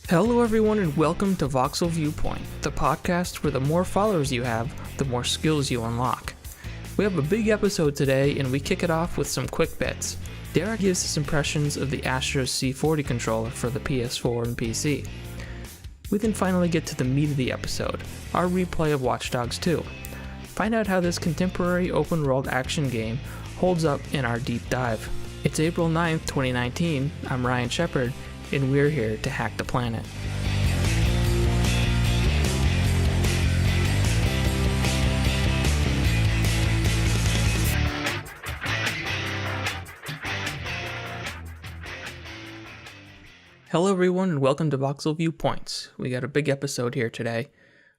Hello everyone and welcome to Voxel Viewpoint, the podcast where the more followers you have, the more skills you unlock. We have a big episode today and we kick it off with some quick bits. Derrick gives his impressions of the Astro C40 controller for the PS4 and PC. We then finally get to the meat of the episode, our replay of Watch Dogs 2. Find out how this contemporary open-world action game holds up in our deep dive. It's April 9th, 2019, I'm Ryan Shepard, and we're here to hack the planet. Hello everyone and welcome to Voxel Viewpoints. We got a big episode here today.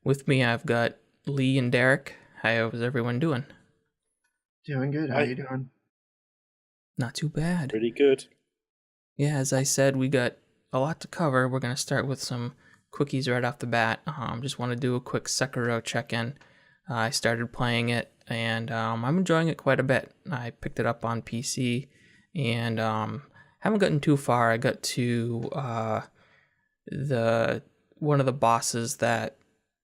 With me I've got Lee and Derrick. How is everyone doing? Doing good. How you doing? Not too bad. Pretty good. Yeah, as I said, we got a lot to cover. We're going to start with some quickies right off the bat. Just want to do a quick Sekiro check-in. I started playing it, and I'm enjoying it quite a bit. I picked it up on PC, and haven't gotten too far. I got to one of the bosses that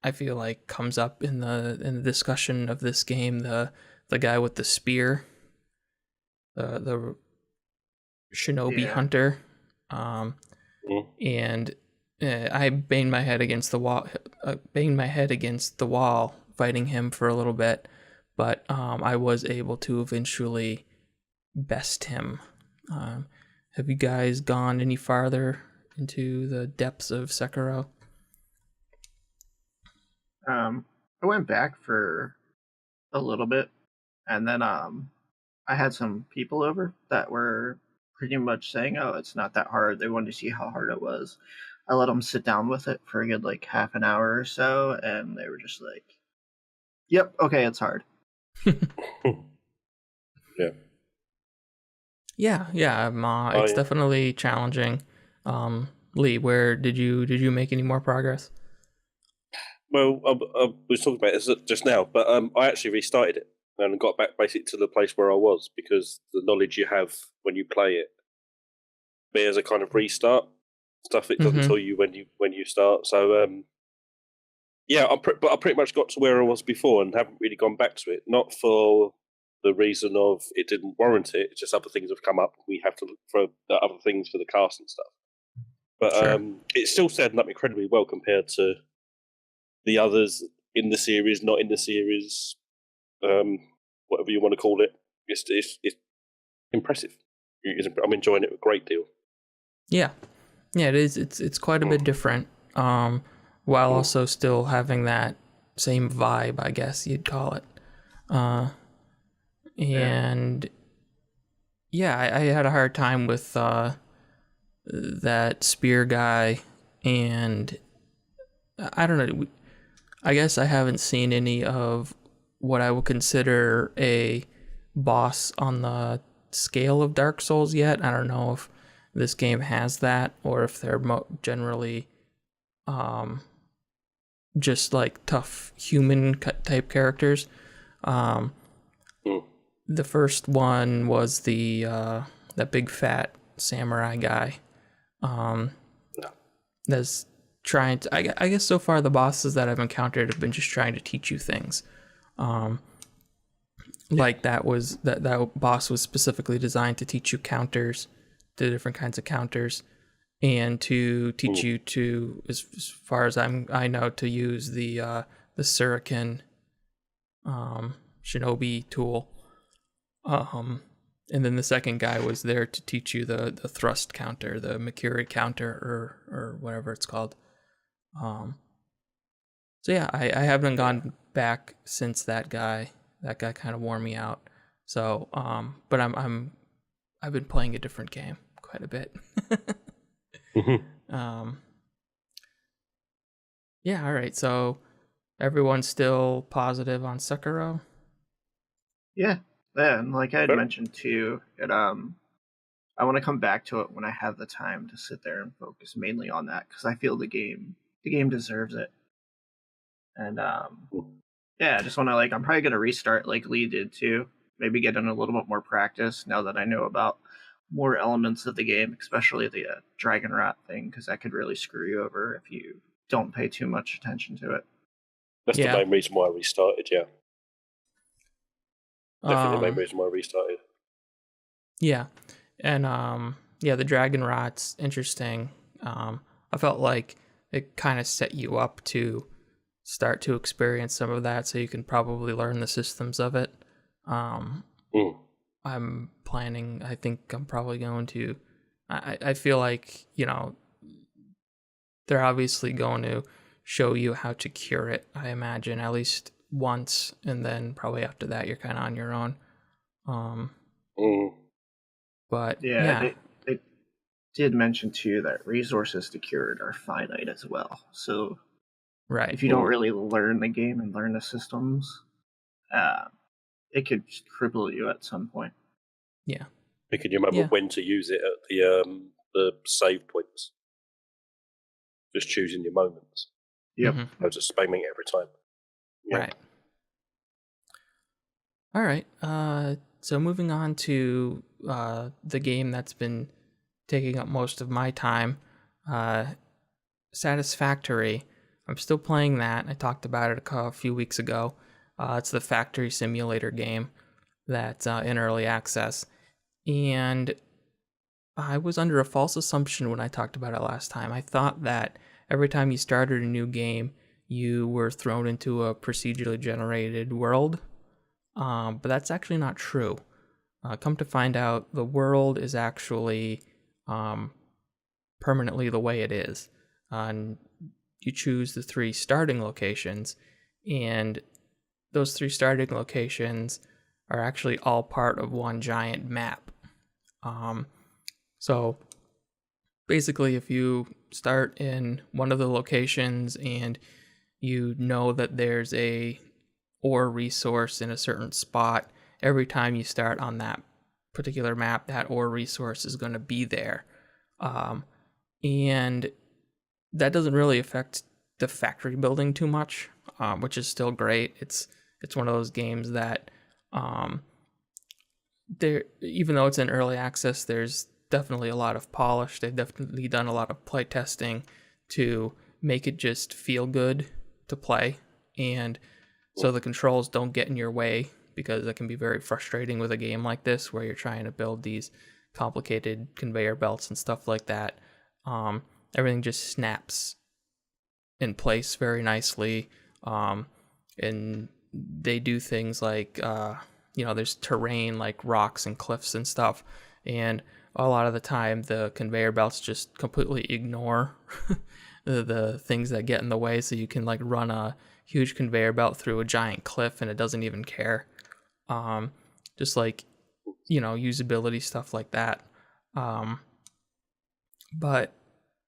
I feel like comes up in the discussion of this game. The guy with the spear, the shinobi hunter. And I banged my head against the wall, fighting him for a little bit, but I was able to eventually best him. Have you guys gone any farther into the depths of Sekiro? I went back for a little bit, and then I had some people over that were pretty much saying, oh, it's not that hard. They wanted to see how hard it was. I let them sit down with it for a good half an hour or so, and they were just like, yep, okay, it's hard. Yeah, it's definitely challenging. Lee, where did you make any more progress? Well, I was talking about it just now, but I actually restarted it and got back basically to the place where I was, because the knowledge you have when you play it bears a kind of restart stuff. It doesn't tell you when you start. So but I pretty much got to where I was before and haven't really gone back to it. Not for the reason of it didn't warrant it. It's just other things have come up. We have to look for other things for the cast and stuff. But sure. It's still setting up incredibly well compared to the others in the series, not in the series. Whatever you want to call it, it's impressive. I'm enjoying it a great deal. Yeah, it is. It's quite a bit different, while also still having that same vibe, I guess you'd call it. And I had a hard time with that spear guy, and I don't know. I guess I haven't seen any of what I would consider a boss on the scale of Dark Souls yet. I don't know if this game has that, or if they're generally just like tough human type characters. The first one was that big fat samurai guy. That's trying to. I guess so far the bosses that I've encountered have been just trying to teach you things. Like that boss was specifically designed to teach you counters, the different kinds of counters, and to teach you to, as far as I know, to use the shuriken shinobi tool. And then the second guy was there to teach you the thrust counter, the Mikiri counter, or whatever it's called. So yeah, I haven't gone back since that guy kind of wore me out. So but I've been playing a different game quite a bit. Yeah, all right. So everyone's still positive on Sekiro? Yeah, and like I had mentioned too, I want to come back to it when I have the time to sit there and focus mainly on that, because I feel the game deserves it. And I just want to I'm probably gonna restart like Lee did too. Maybe get in a little bit more practice now that I know about more elements of the game, especially the dragon rot thing, because that could really screw you over if you don't pay too much attention to it. That's the main reason why I restarted, yeah. Definitely the main reason why I restarted. Yeah. And the dragon rot's interesting. I felt like it kind of set you up to start to experience some of that, so you can probably learn the systems of it. I'm planning, I think I'm probably going to, I feel like, they're obviously going to show you how to cure it, I imagine, at least once, and then probably after that you're kind of on your own. But they did mention too that resources to cure it are finite as well. So if you don't really learn the game and learn the systems, it could cripple you at some point. Yeah. But can you remember when to use it at the save points? Just choosing your moments. Yep. I was just spamming it every time. Yeah. Right. All right. So moving on to the game that's been taking up most of my time, Satisfactory. I'm still playing that. I talked about it a few weeks ago. It's the factory simulator game that's in early access. And I was under a false assumption when I talked about it last time. I thought that every time you started a new game, you were thrown into a procedurally generated world. But that's actually not true. Come to find out, the world is actually permanently the way it is. And you choose the 3 starting locations, and those 3 starting locations are actually all part of one giant map. So basically, if you start in one of the locations and you know that there's a ore resource in a certain spot, every time you start on that particular map, that ore resource is going to be there. And that doesn't really affect the factory building too much, which is still great. It's one of those games that there, even though it's in early access, there's definitely a lot of polish. They've definitely done a lot of play testing to make it just feel good to play, and so the controls don't get in your way, because it can be very frustrating with a game like this where you're trying to build these complicated conveyor belts and stuff like that. Everything just snaps in place very nicely, and they do things like there's terrain like rocks and cliffs and stuff, and a lot of the time the conveyor belts just completely ignore the things that get in the way, so you can like run a huge conveyor belt through a giant cliff and it doesn't even care. Just like usability stuff like that. But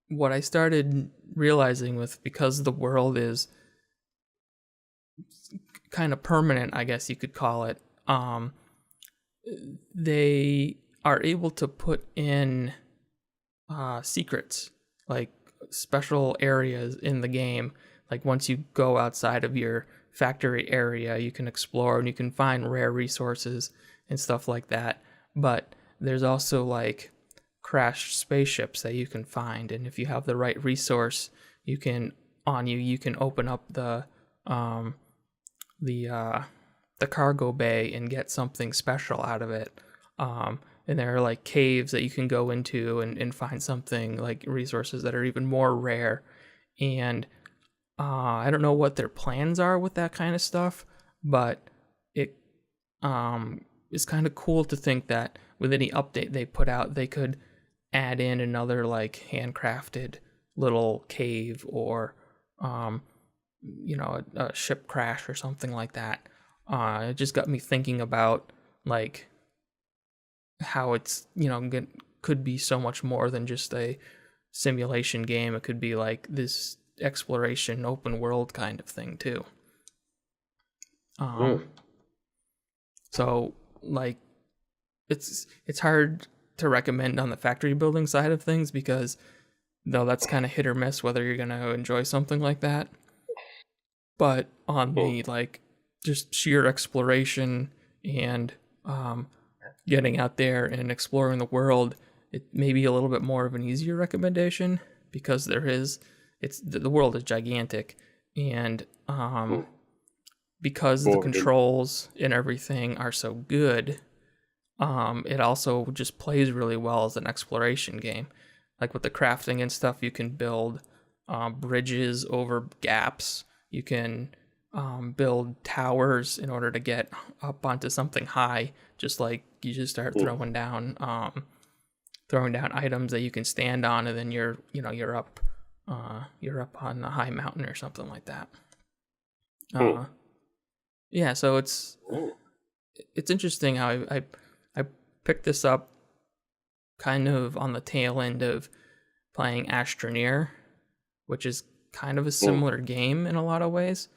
what I started realizing because the world is kind of permanent, I guess you could call it, they are able to put in secrets, like special areas in the game. Like once you go outside of your factory area, you can explore and you can find rare resources and stuff like that. But there's also like crashed spaceships that you can find, and if you have the right resource, you can open up the cargo bay and get something special out of it. And there are like caves that you can go into and find something like resources that are even more rare. And I don't know what their plans are with that kind of stuff, but it is kind of cool to think that with any update they put out, they could add in another like handcrafted little cave or a ship crash or something like that. It just got me thinking about like how it's could be so much more than just a simulation game. It could be like this exploration open world kind of thing too. So like it's hard to recommend on the factory building side of things, because though that's kind of hit or miss whether you're going to enjoy something like that. But on the like just sheer exploration and getting out there and exploring the world, it may be a little bit more of an easier recommendation because the world is gigantic, and because the controls and everything are so good, it also just plays really well as an exploration game. Like with the crafting and stuff, you can build bridges over gaps. You can build towers in order to get up onto something high. Just like you just start throwing down items that you can stand on, and then you're up on a high mountain or something like that. Yeah, so it's interesting how I picked this up kind of on the tail end of playing Astroneer, which is kind of a similar game in a lot of ways.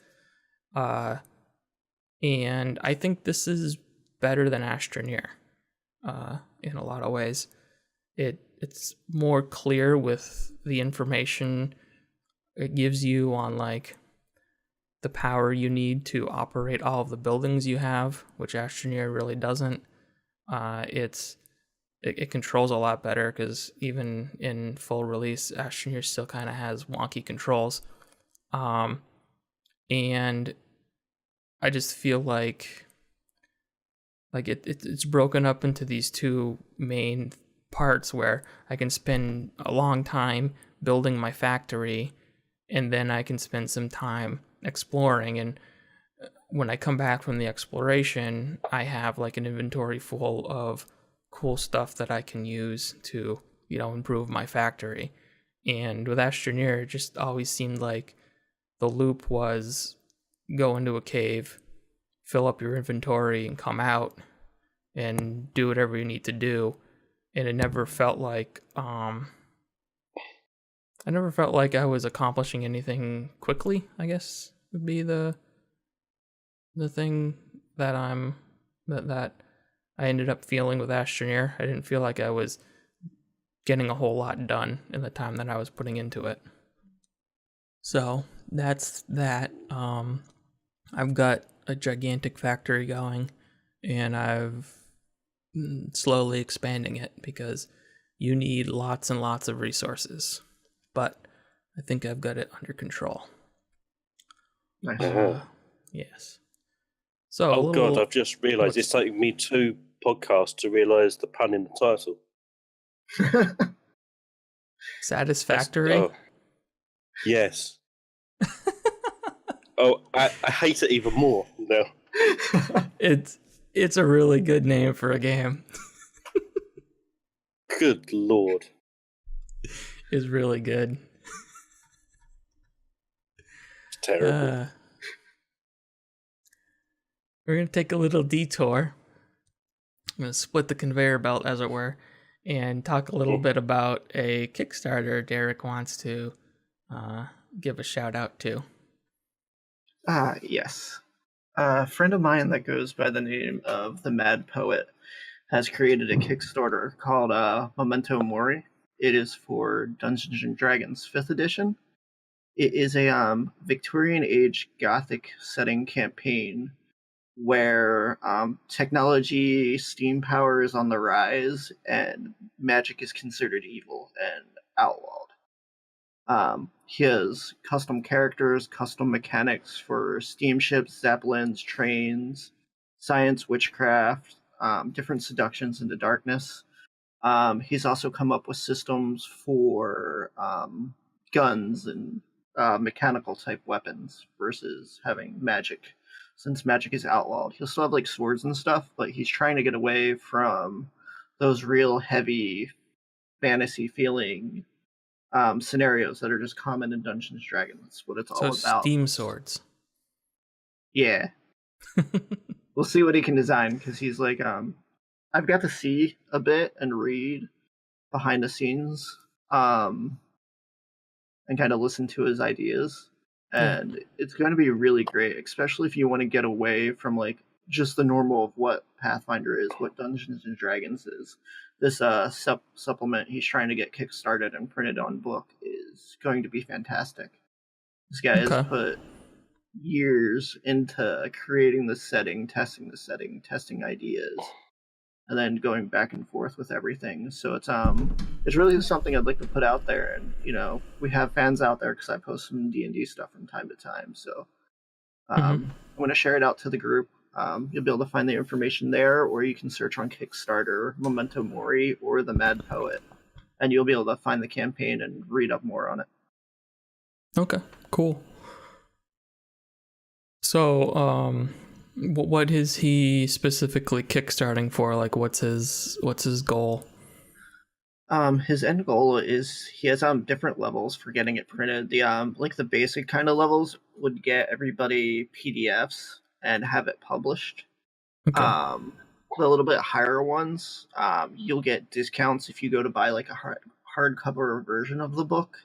And I think this is better than Astroneer in a lot of ways. It's more clear with the information it gives you on like the power you need to operate all of the buildings you have, which Astroneer really doesn't. It controls a lot better because even in full release, Astroneer still kind of has wonky controls. And I just feel like it's broken up into these two main parts where I can spend a long time building my factory, and then I can spend some time exploring. And when I come back from the exploration, I have like an inventory full of cool stuff that I can use to, improve my factory. And with Astroneer, it just always seemed like the loop was go into a cave, fill up your inventory, and come out and do whatever you need to do. And it never felt like I was accomplishing anything quickly, I guess would be the thing that I ended up feeling with Astroneer. I didn't feel like I was getting a whole lot done in the time that I was putting into it. So that's that. I've got a gigantic factory going, and I've slowly expanding it because you need lots and lots of resources. But I think I've got it under control. Nice. Yes. So God, I've just realised it's taking me 2 podcasts to realise the pun in the title. Satisfactory? Yes. I hate it even more now. It's a really good name for a game. Good Lord. It's really good. It's terrible. We're going to take a little detour. I'm going to split the conveyor belt, as it were, and talk a little bit about a Kickstarter Derrick wants to give a shout out to. Yes. A friend of mine that goes by the name of the Mad Poet has created a Kickstarter called Memento Mori. It is for Dungeons & Dragons 5th edition. It is a Victorian age Gothic setting campaign where technology, steam power is on the rise, and magic is considered evil and outlawed. He has custom characters, custom mechanics for steamships, zeppelins, trains, science, witchcraft, different seductions into darkness. He's also come up with systems for guns and mechanical type weapons versus having magic, since magic is outlawed. He'll still have like swords and stuff, but he's trying to get away from those real heavy fantasy feeling scenarios that are just common in Dungeons & Dragons. That's what it's all about. So steam swords. Yeah. We'll see what he can design, because he's like, I've got to see a bit and read behind the scenes, and kind of listen to his ideas. And it's going to be really great, especially if you want to get away from like just the normal of what Pathfinder is, what Dungeons & Dragons is. This supplement he's trying to get kickstarted and printed on book is going to be fantastic. This guy has put years into creating the setting, testing ideas, and then going back and forth with everything. So it's really something I'd like to put out there, and we have fans out there because I post some D&D stuff from time to time. So I'm going to share it out to the group. You'll be able to find the information there, or you can search on Kickstarter, Memento Mori, or The Mad Poet, and you'll be able to find the campaign and read up more on it. Okay, cool. So, what is he specifically kickstarting for? Like, what's his goal? His end goal is he has different levels for getting it printed. The basic kind of levels would get everybody PDFs and have it published. Okay. The little bit higher ones, you'll get discounts if you go to buy like a hardcover version of the book.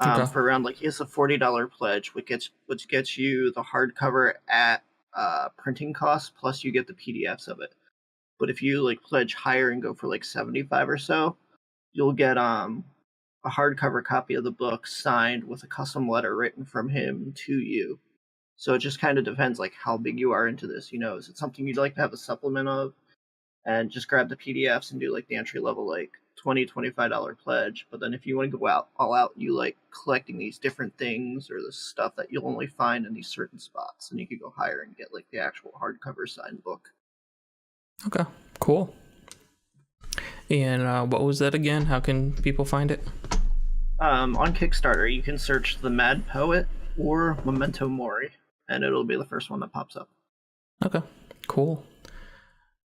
For around it's a $40 pledge, which gets you the hardcover at printing costs, plus you get the PDFs of it. But if you pledge higher and go for $75 or so, you'll get a hardcover copy of the book signed with a custom letter written from him to you. So it just kind of depends how big you are into this. Is it something you'd like to have a supplement of, and just grab the PDFs and do the entry level $20-$25 pledge. But then if you want to go all out, you collecting these different things or the stuff that you'll only find in these certain spots, and you could go higher and get the actual hardcover signed book. Okay, cool. And what was that again? How can people find it? On Kickstarter, you can search The Mad Poet or Memento Mori, and it'll be the first one that pops up. Okay, cool.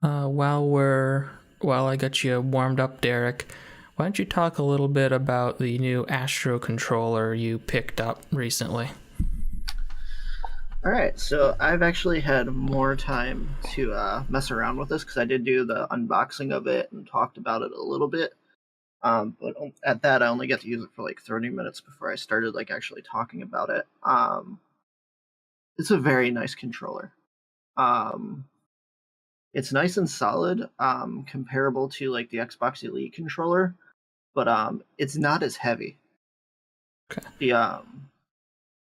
While I got you warmed up, Derrick, why don't you talk a little bit about the new Astro controller you picked up recently? All right, so I've actually had more time to mess around with this because I did do the unboxing of it and talked about it a little bit. But at that, I only got to use it for 30 minutes before I started actually talking about it. It's a very nice controller. It's nice and solid, comparable to the Xbox Elite controller, but it's not as heavy. Okay. The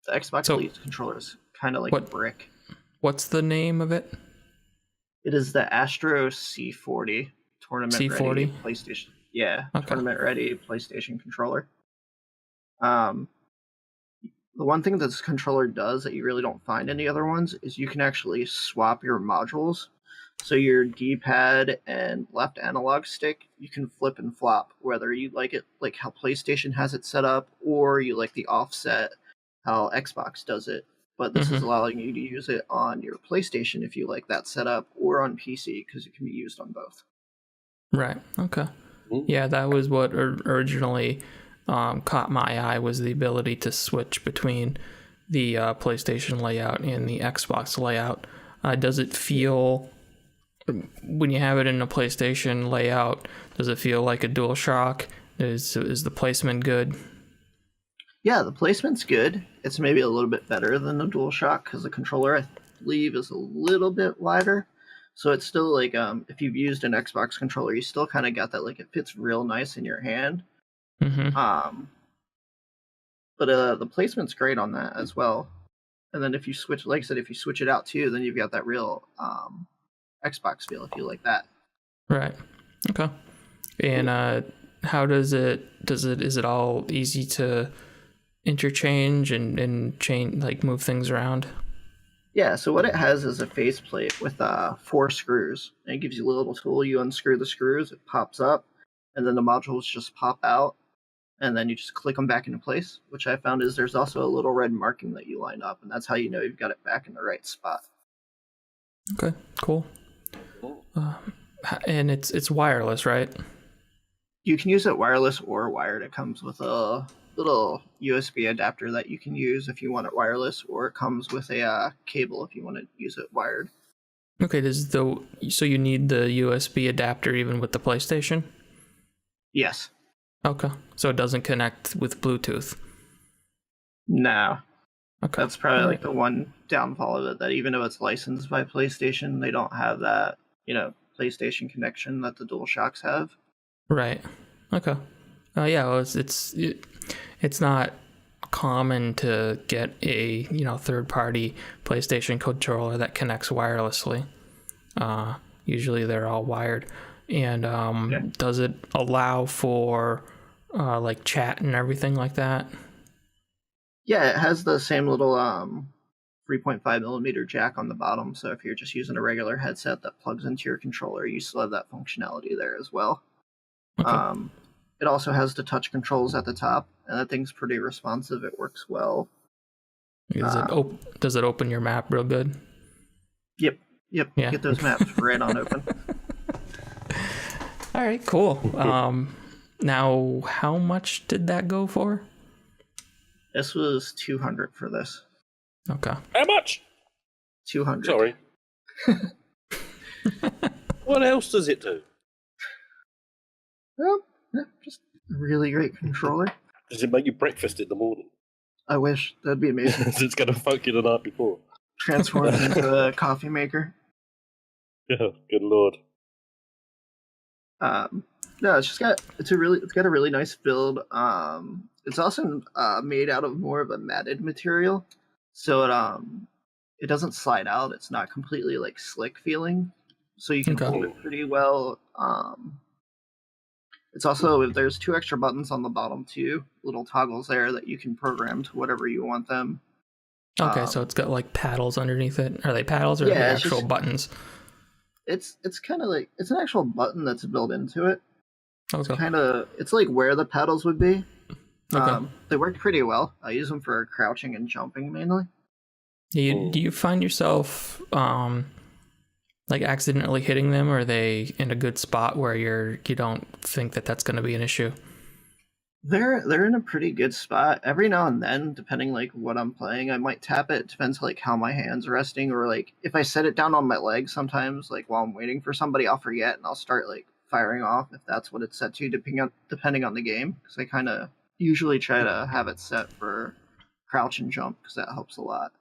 Xbox Elite controller is kind of a brick. What's the name of it? It is the Astro C40 tournament ready PlayStation. Yeah, okay. Tournament ready PlayStation controller. The one thing this controller does that you really don't find in the other ones is you can actually swap your modules. So your D-pad and left analog stick, you can flip and flop, whether you like it how PlayStation has it set up, or you like the offset, how Xbox does it. But this is allowing you to use it on your PlayStation if you like that setup, or on PC, because it can be used on both. Right, okay. Yeah, that was what originally caught my eye, was the ability to switch between the PlayStation layout and the Xbox layout. Does it feel, when you have it in a PlayStation layout, does it feel like a DualShock? Is the placement good? Yeah, the placement's good. It's maybe a little bit better than the DualShock because the controller, I believe, is a little bit wider. So it's still if you've used an Xbox controller, you still kind of got that it fits real nice in your hand. But the placement's great on that as well. And then if you switch, like I said, if you switch it out too, then you've got that real Xbox feel if you like that. Right. Okay. And how is it all easy to interchange and change, move things around? Yeah, so what it has is a faceplate with 4 screws. And it gives you a little tool. You unscrew the screws, it pops up, and then the modules just pop out, and then you just click them back into place, which I found is there's also a little red marking that you line up, and that's how you know you've got it back in the right spot. Okay, cool. And it's wireless, right? You can use it wireless or wired. It comes with a little USB adapter that you can use if you want it wireless, or it comes with a cable if you want to use it wired. Okay, so you need the USB adapter even with the PlayStation? Yes. Okay, so it doesn't connect with Bluetooth? No. Okay. That's probably the one downfall of it, that even though it's licensed by PlayStation, they don't have that, PlayStation connection that the DualShocks have. Right. Okay. Yeah, well, it's not common to get a third-party PlayStation controller that connects wirelessly. Usually they're all wired. And does it allow for like chat and everything like that? Yeah, it has the same little 3.5 millimeter jack on the bottom. So if you're just using a regular headset that plugs into your controller, you still have that functionality there as well. Okay. It also has the touch controls at the top, and that thing's pretty responsive. It works well. Does it open your map real good? Yep. Yeah. Get those maps right on open. All right, cool. Now, how much did that go for? This was 200 for this. Okay. How much? 200. Sorry. What else does it do? Well, yeah, just a really great controller. Does it make you breakfast in the morning? I wish. That'd be amazing. It's going to fuck you the night before. Transforms into a coffee maker. Yeah, good lord. No, it's got a really nice build. It's also made out of more of a matted material, so it doesn't slide out. It's not completely like slick feeling, so you can hold it pretty well. It's also, there's 2 extra buttons on the bottom too, little toggles there that you can program to whatever you want them. Okay, so it's got like paddles underneath it. Are they paddles or are they actual buttons? It's kind of like, it's an actual button that's built into it. Okay. It's like where the paddles would be. Okay. They work pretty well. I use them for crouching and jumping mainly. Do you find yourself like accidentally hitting them, or are they in a good spot where you don't think that that's going to be an issue? They're in a pretty good spot. Every now and then, depending like what I'm playing, I might tap it. It depends like how my hand's resting, or like if I set it down on my leg sometimes, like while I'm waiting for somebody, I'll forget and I'll start like firing off if that's what it's set to, depending on the game. Because I kind of usually try to have it set for crouch and jump because that helps a lot.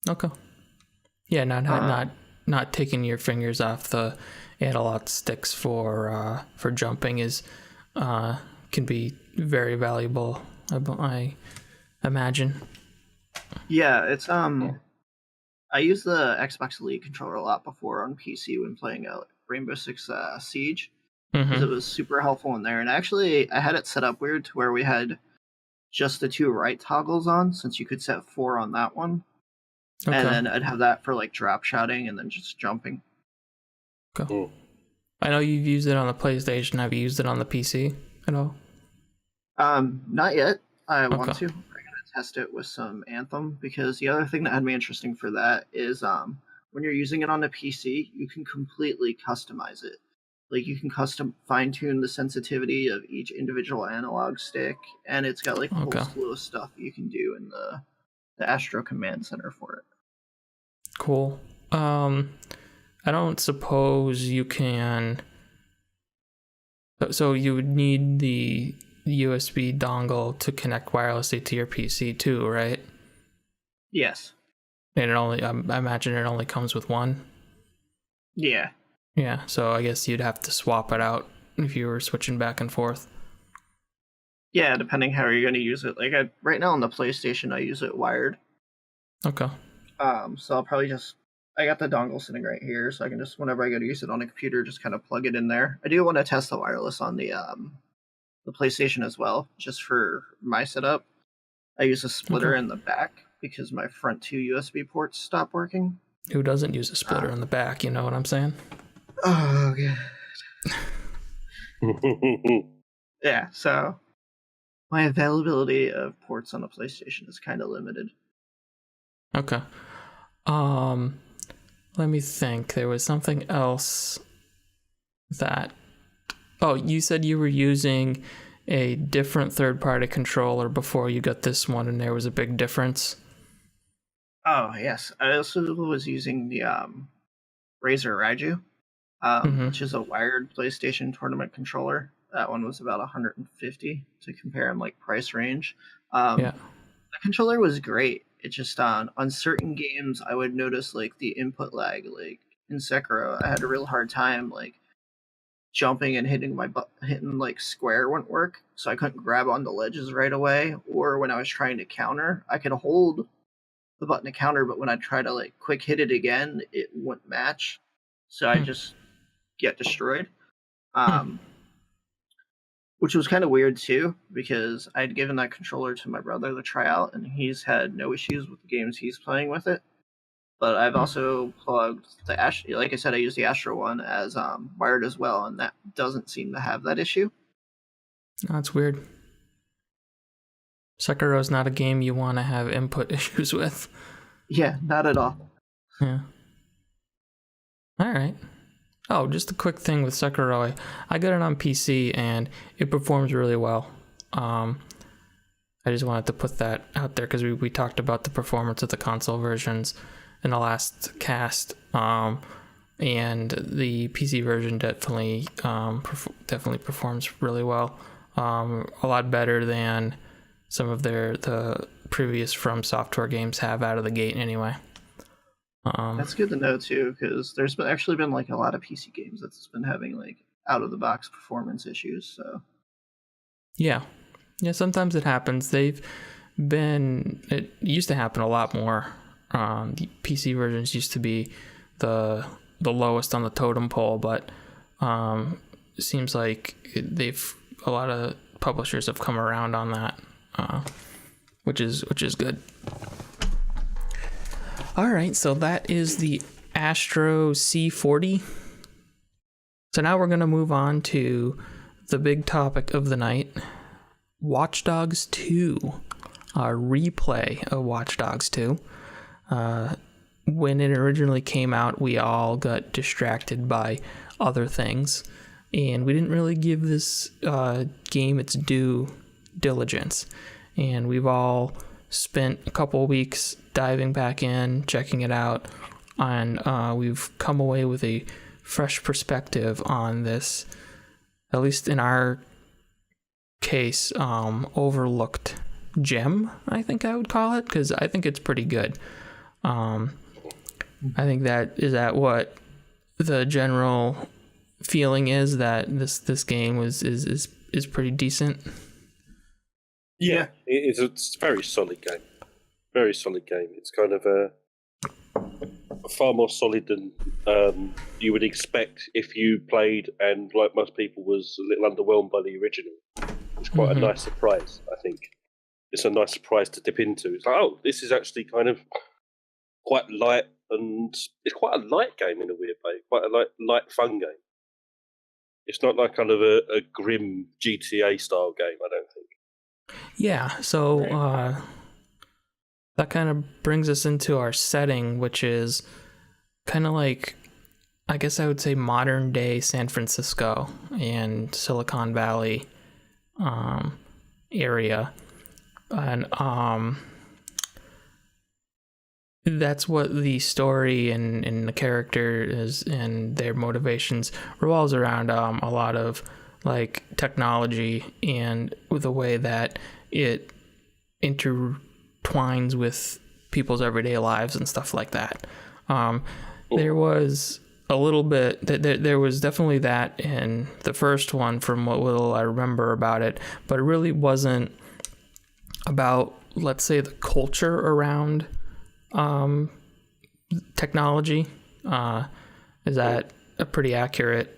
Okay. Yeah, not taking your fingers off the analog sticks for jumping is can be very valuable, I imagine. Yeah, it's I use the Xbox Elite controller a lot before on PC when playing Rainbow Six Siege, because it was super helpful in there. And actually, I had it set up weird to where we had just the 2 right toggles on, since you could set 4 on that one. Okay. And then I'd have that for like drop shotting and then just jumping. Cool. I know you've used it on the PlayStation. Have you used it on the PC at all? Not yet. I want to. I'm gonna test it with some Anthem, because the other thing that had me interesting for that is when you're using it on the PC, you can completely customize it. Like you can custom fine tune the sensitivity of each individual analog stick, and it's got like a whole slew of stuff you can do in the Astro Command Center for it. Cool. I don't suppose you can. So you would need the USB dongle to connect wirelessly to your PC too, right? Yes. And I imagine it only comes with one. Yeah. Yeah. So I guess you'd have to swap it out if you were switching back and forth. Yeah, depending how you're going to use it. Like right now on the PlayStation, I use it wired. Okay. So I'll probably I got the dongle sitting right here, so I can just, whenever I go to use it on a computer, just kind of plug it in there. I do want to test the wireless on the PlayStation as well, just for my setup. I use a splitter in the back because my front 2 USB ports stopped working. Who doesn't use a splitter in the back? You know what I'm saying? Oh, God. Yeah, so my availability of ports on the PlayStation is kind of limited. Okay. Let me think. There was something else that... Oh, you said you were using a different third-party controller before you got this one, and there was a big difference. Oh, yes. I also was using the Razer Raiju, which is a wired PlayStation tournament controller. That one was about $150 to compare in like price range. The controller was great. It just on certain games I would notice like the input lag. Like in Sekiro, I had a real hard time like jumping and hitting like square wouldn't work, so I couldn't grab onto ledges right away. Or when I was trying to counter, I could hold the button to counter, but when I try to like quick hit it again, it wouldn't match. So I just get destroyed. Which was kind of weird too, because I'd given that controller to my brother to try out, and he's had no issues with the games he's playing with it. But I've also plugged the Astro, like I said, I use the Astro one as wired as well, and that doesn't seem to have that issue. That's weird. Sekiro is not a game you want to have input issues with. Yeah, not at all. Yeah. All right. Oh, just a quick thing with Sekiro. I got it on PC and it performs really well. I just wanted to put that out there because we talked about the performance of the console versions in the last cast, and the PC version definitely performs really well. A lot better than some of the previous From Software games have out of the gate anyway. That's good to know too, because there's actually been like a lot of PC games that's been having like out of the box performance issues. So yeah, sometimes it happens. It used to happen a lot more. The PC versions used to be the lowest on the totem pole, but it seems like a lot of publishers have come around on that, which is good. All right, so that is the Astro C40. So now we're going to move on to the big topic of the night, Watch Dogs 2, our replay of Watch Dogs 2. When it originally came out, we all got distracted by other things, and we didn't really give this game its due diligence. And we've all spent a couple weeks diving back in, checking it out, and we've come away with a fresh perspective on this, at least in our case, overlooked gem, I think I would call it, because I think it's pretty good. I think that is what the general feeling is, that this game is pretty decent. Yeah, it's a very solid game. Very solid game. It's kind of a far more solid than you would expect if you played and, like most people, was a little underwhelmed by the original. It's quite a nice surprise, I think. It's a nice surprise to dip into. It's like, oh, this is actually kind of quite light, and it's quite a light game in a weird way. Quite a light fun game. It's not like kind of a grim GTA style game, I don't think. Yeah, so that kind of brings us into our setting, which is kind of like, I guess I would say, modern day San Francisco and Silicon Valley area. And that's what the story and the characters and their motivations revolves around, a lot of like technology and with the way that it intertwines with people's everyday lives and stuff like that. There was a little bit, there was definitely that in the first one from what little I remember about it, but it really wasn't about, let's say, the culture around technology. Is that a pretty accurate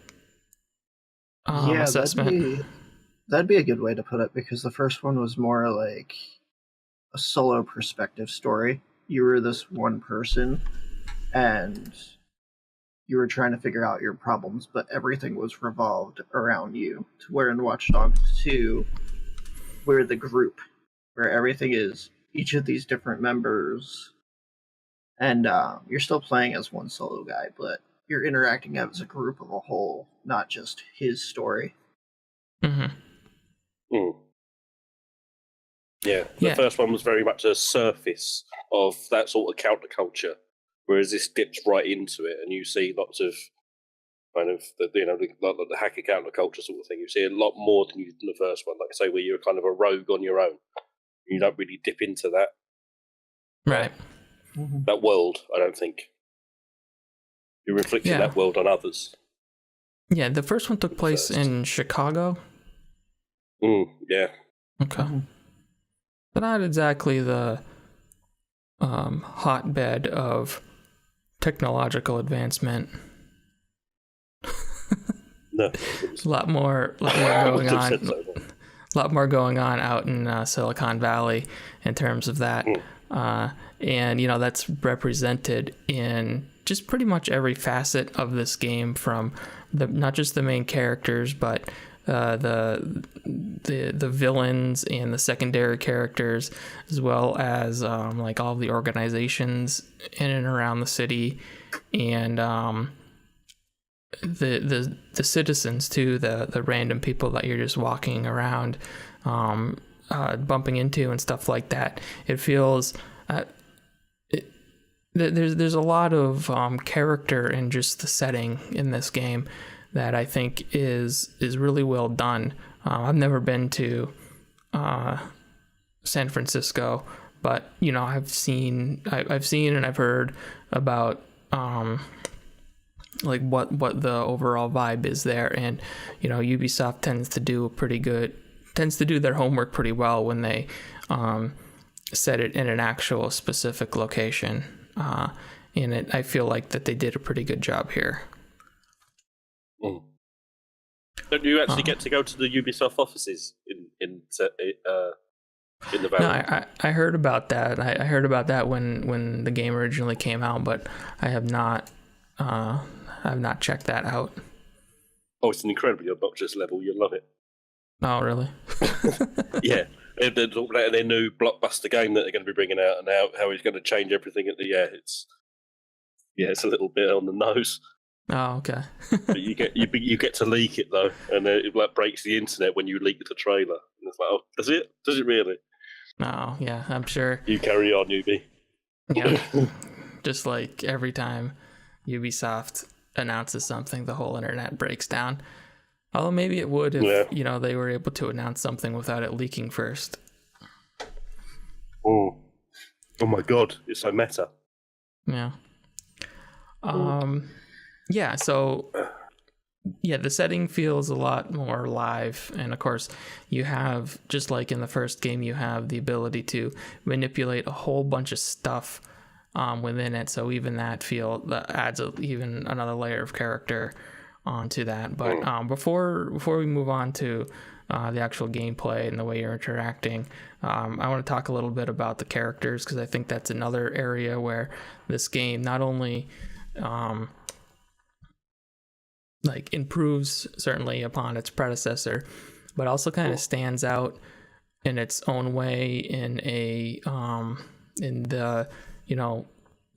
assessment? That'd be a good way to put it, because the first one was more like a solo perspective story. You were this one person, and you were trying to figure out your problems, but everything was revolved around you. To where in Watch Dogs 2, we're the group, where everything is each of these different members, and you're still playing as one solo guy, but you're interacting as a group of a whole, not just his story. Yeah, the first one was very much a surface of that sort of counterculture, whereas this dips right into it, and you see lots of kind of the hacker counterculture sort of thing. You see a lot more than you did in the first one, like I say, where you're kind of a rogue on your own. You don't really dip into that, right? That world, I don't think. You're inflicting that world on others. Yeah, the first one took place in Chicago. Yeah. Okay. But not exactly the hotbed of technological advancement. No, a lot more going on. A lot more going on out in Silicon Valley in terms of that. And, that's represented in just pretty much every facet of this game, from not just the main characters, but the villains and the secondary characters, as well as like all the organizations in and around the city, and the citizens too, the random people that you're just walking around, bumping into and stuff like that. It feels there's a lot of character in just the setting in this game that I think is really well done. I've never been to San Francisco, but I've seen and I've heard about like what the overall vibe is there, and Ubisoft tends to do their homework pretty well when they set it in an actual specific location, and I feel like that they did a pretty good job here. Don't you actually get to go to the Ubisoft offices in the Valley? No, I heard about that. I heard about that when the game originally came out, but I have not checked that out. Oh, it's an incredibly obnoxious level. You'll love it. Oh, really? Yeah. They're talking about their new blockbuster game that they're going to be bringing out, and how he's going to change everything at the it's a little bit on the nose. Oh, okay. But you get to leak it though, and it like breaks the internet when you leak the trailer. And it's like, oh, does it? Does it really? Oh, yeah, I'm sure. You carry on, newbie. Yeah. Just like every time Ubisoft announces something, the whole internet breaks down. Although maybe it would if they were able to announce something without it leaking first. Oh my god, it's so meta. Yeah. Yeah, so the setting feels a lot more live, and of course you have, just like in the first game, you have the ability to manipulate a whole bunch of stuff within it, so even that adds even another layer of character onto that. But before we move on to the actual gameplay and the way you're interacting, I want to talk a little bit about the characters, because I think that's another area where this game not only like improves certainly upon its predecessor, but also kind of stands out in its own way in the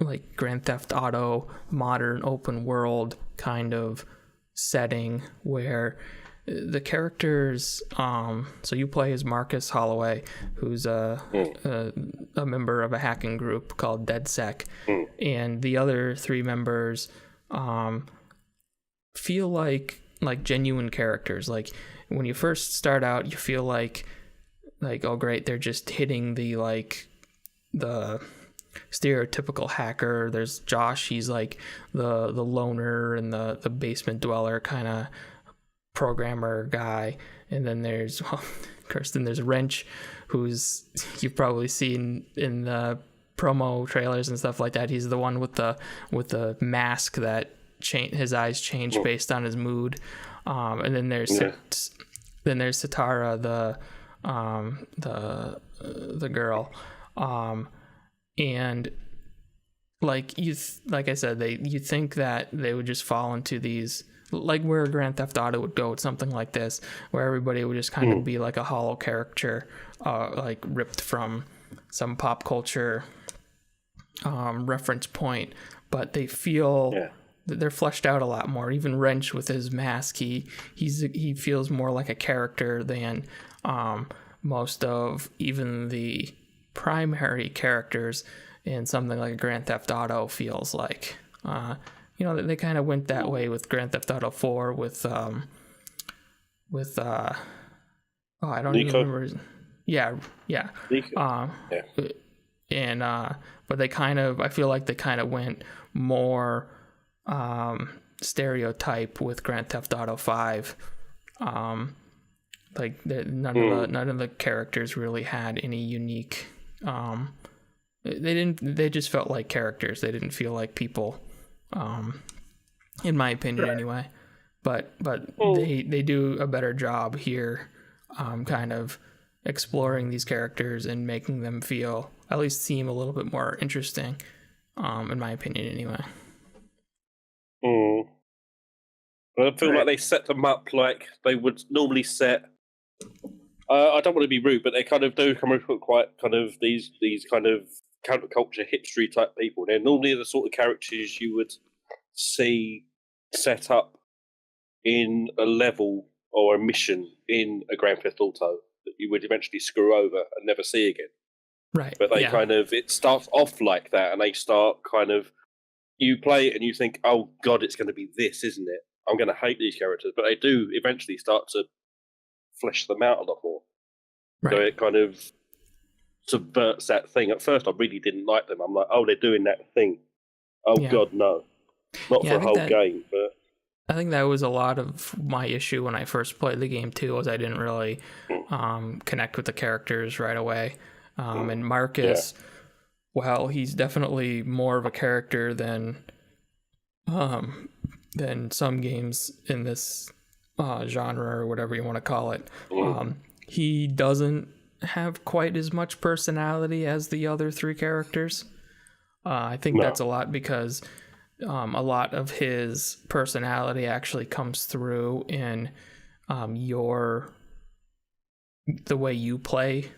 like Grand Theft Auto modern open world kind of setting, where the characters, so you play as Marcus Holloway, who's a member of a hacking group called DedSec, and the other three members feel like genuine characters. Like when you first start out, you feel like oh great, they're just hitting the stereotypical hacker. There's Josh, he's like the loner and the basement dweller kind of programmer guy, and then there's there's Wrench, who's you've probably seen in the promo trailers and stuff like that. He's the one with the mask that his eyes change based on his mood, and then there's Satara, the girl, and like like I said, you think that they would just fall into these, like where Grand Theft Auto would go with something like this, where everybody would just kind of be like a hollow caricature, like ripped from some pop culture reference point, but they feel that they're fleshed out a lot more. Even Wrench with his mask, he feels more like a character than most of even the primary characters in something like a Grand Theft Auto feels like. They kind of went that way with Grand Theft Auto 4 with I don't Nico. even remember. Yeah. Nico. And but I feel like they kind of went more stereotype with Grand Theft Auto 5. Like none of the characters really had any unique. They just felt like characters. They didn't feel like people. In my opinion, anyway. but they do a better job here, kind of exploring these characters and making them seem a little bit more interesting, in my opinion anyway. I feel like they set them up like they would normally set. I don't want to be rude, but they kind of do come up with quite kind of these kind of counterculture hipstery type people. They're normally the sort of characters you would see set up in a level or a mission in a Grand Theft Auto that you would eventually screw over and never see again. Right. But they it starts off like that, and they start kind of, you play it and you think, oh God, it's going to be this, isn't it? I'm going to hate these characters. But they do eventually start to flesh them out a lot more. Right. So it kind of subverts that thing. At first, I really didn't like them. I'm like, oh, they're doing that thing. Oh God, no. Not for a whole game, but I think that was a lot of my issue when I first played the game too, was I didn't really connect with the characters right away. And Marcus, well, he's definitely more of a character than some games in this genre or whatever you want to call it. He doesn't have quite as much personality as the other three characters. I think that's a lot because a lot of his personality actually comes through in the way you play,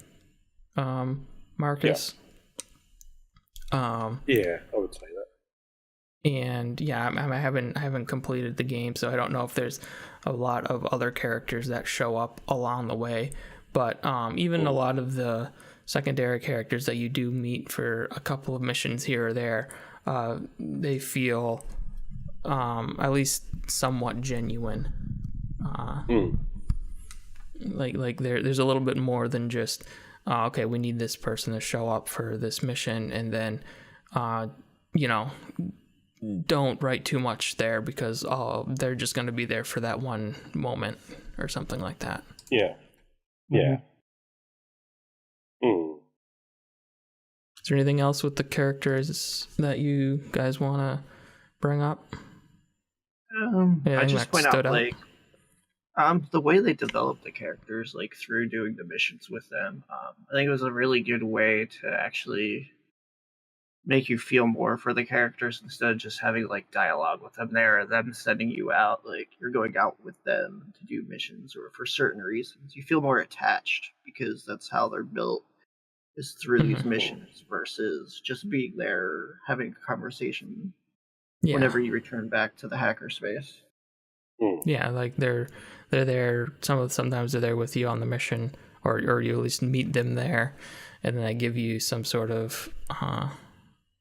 Marcus. I would say that. And I haven't completed the game, so I don't know if there's a lot of other characters that show up along the way. But even a lot of the secondary characters that you do meet for a couple of missions here or there, they feel at least somewhat genuine. Like there's a little bit more than just okay, we need this person to show up for this mission, and then don't write too much there because they're just going to be there for that one moment or something like that. Mm-hmm. Is there anything else with the characters that you guys want to bring up? I just point out the way they developed the characters, like through doing the missions with them. I think it was a really good way to actually make you feel more for the characters instead of just having like dialogue with them there, them sending you out, like you're going out with them to do missions or for certain reasons. You feel more attached because that's how they're built, is through these missions versus just being there having a conversation whenever you return back to the hackerspace. Yeah, like they're there. Sometimes they're there with you on the mission, or you at least meet them there, and then they give you some sort of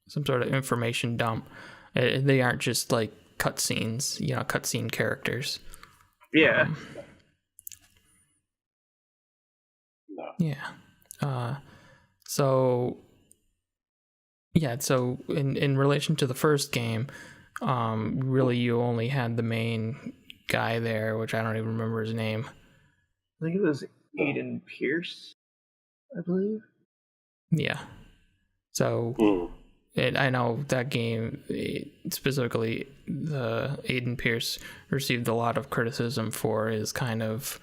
information dump. They aren't just like cutscenes, cutscene characters. Yeah. So in relation to the first game, really you only had the main guy there, which I don't even remember his name. I think it was Aiden Pierce, I believe. Yeah. So I know that game, specifically the Aiden Pierce, received a lot of criticism for his kind of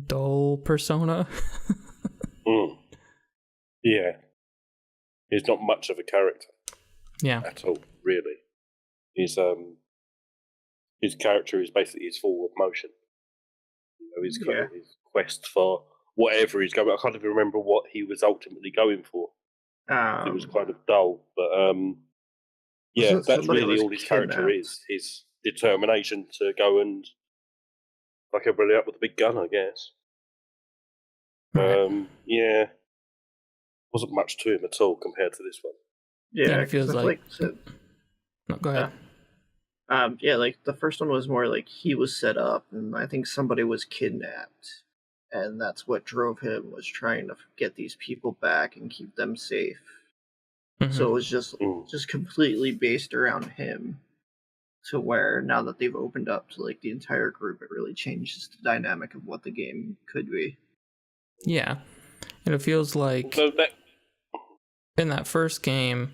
dull persona. Yeah. He's not much of a character. Yeah. At all, really. His character is basically his full of motion. His kind of his quest for whatever he's going. I can't even remember what he was ultimately going for. It was kind of dull, but that's really all his character is. His determination to go and fuck everybody up with a big gun, I guess. Right. Wasn't much to him at all compared to this one. Yeah, it feels like no, go ahead. Like the first one was more like he was set up, and I think somebody was kidnapped, and that's what drove him, was trying to get these people back and keep them safe. So it was just completely based around him, to where now that they've opened up to like the entire group, it really changes the dynamic of what the game could be. Yeah, and it feels like in that first game,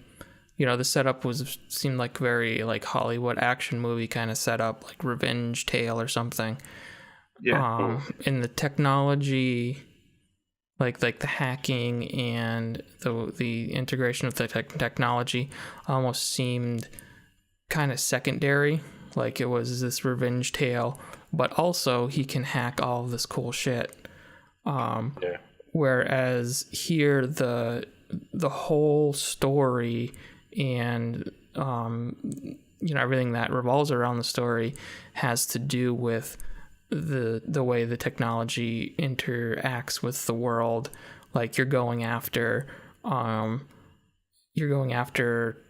the setup seemed like very like Hollywood action movie kind of setup, like Revenge Tale or something. Yeah. And the technology, like the hacking and the integration of the technology almost seemed kind of secondary. Like it was this Revenge Tale, but also he can hack all of this cool shit. Whereas here the whole story and everything that revolves around the story has to do with the way the technology interacts with the world. Like you're going after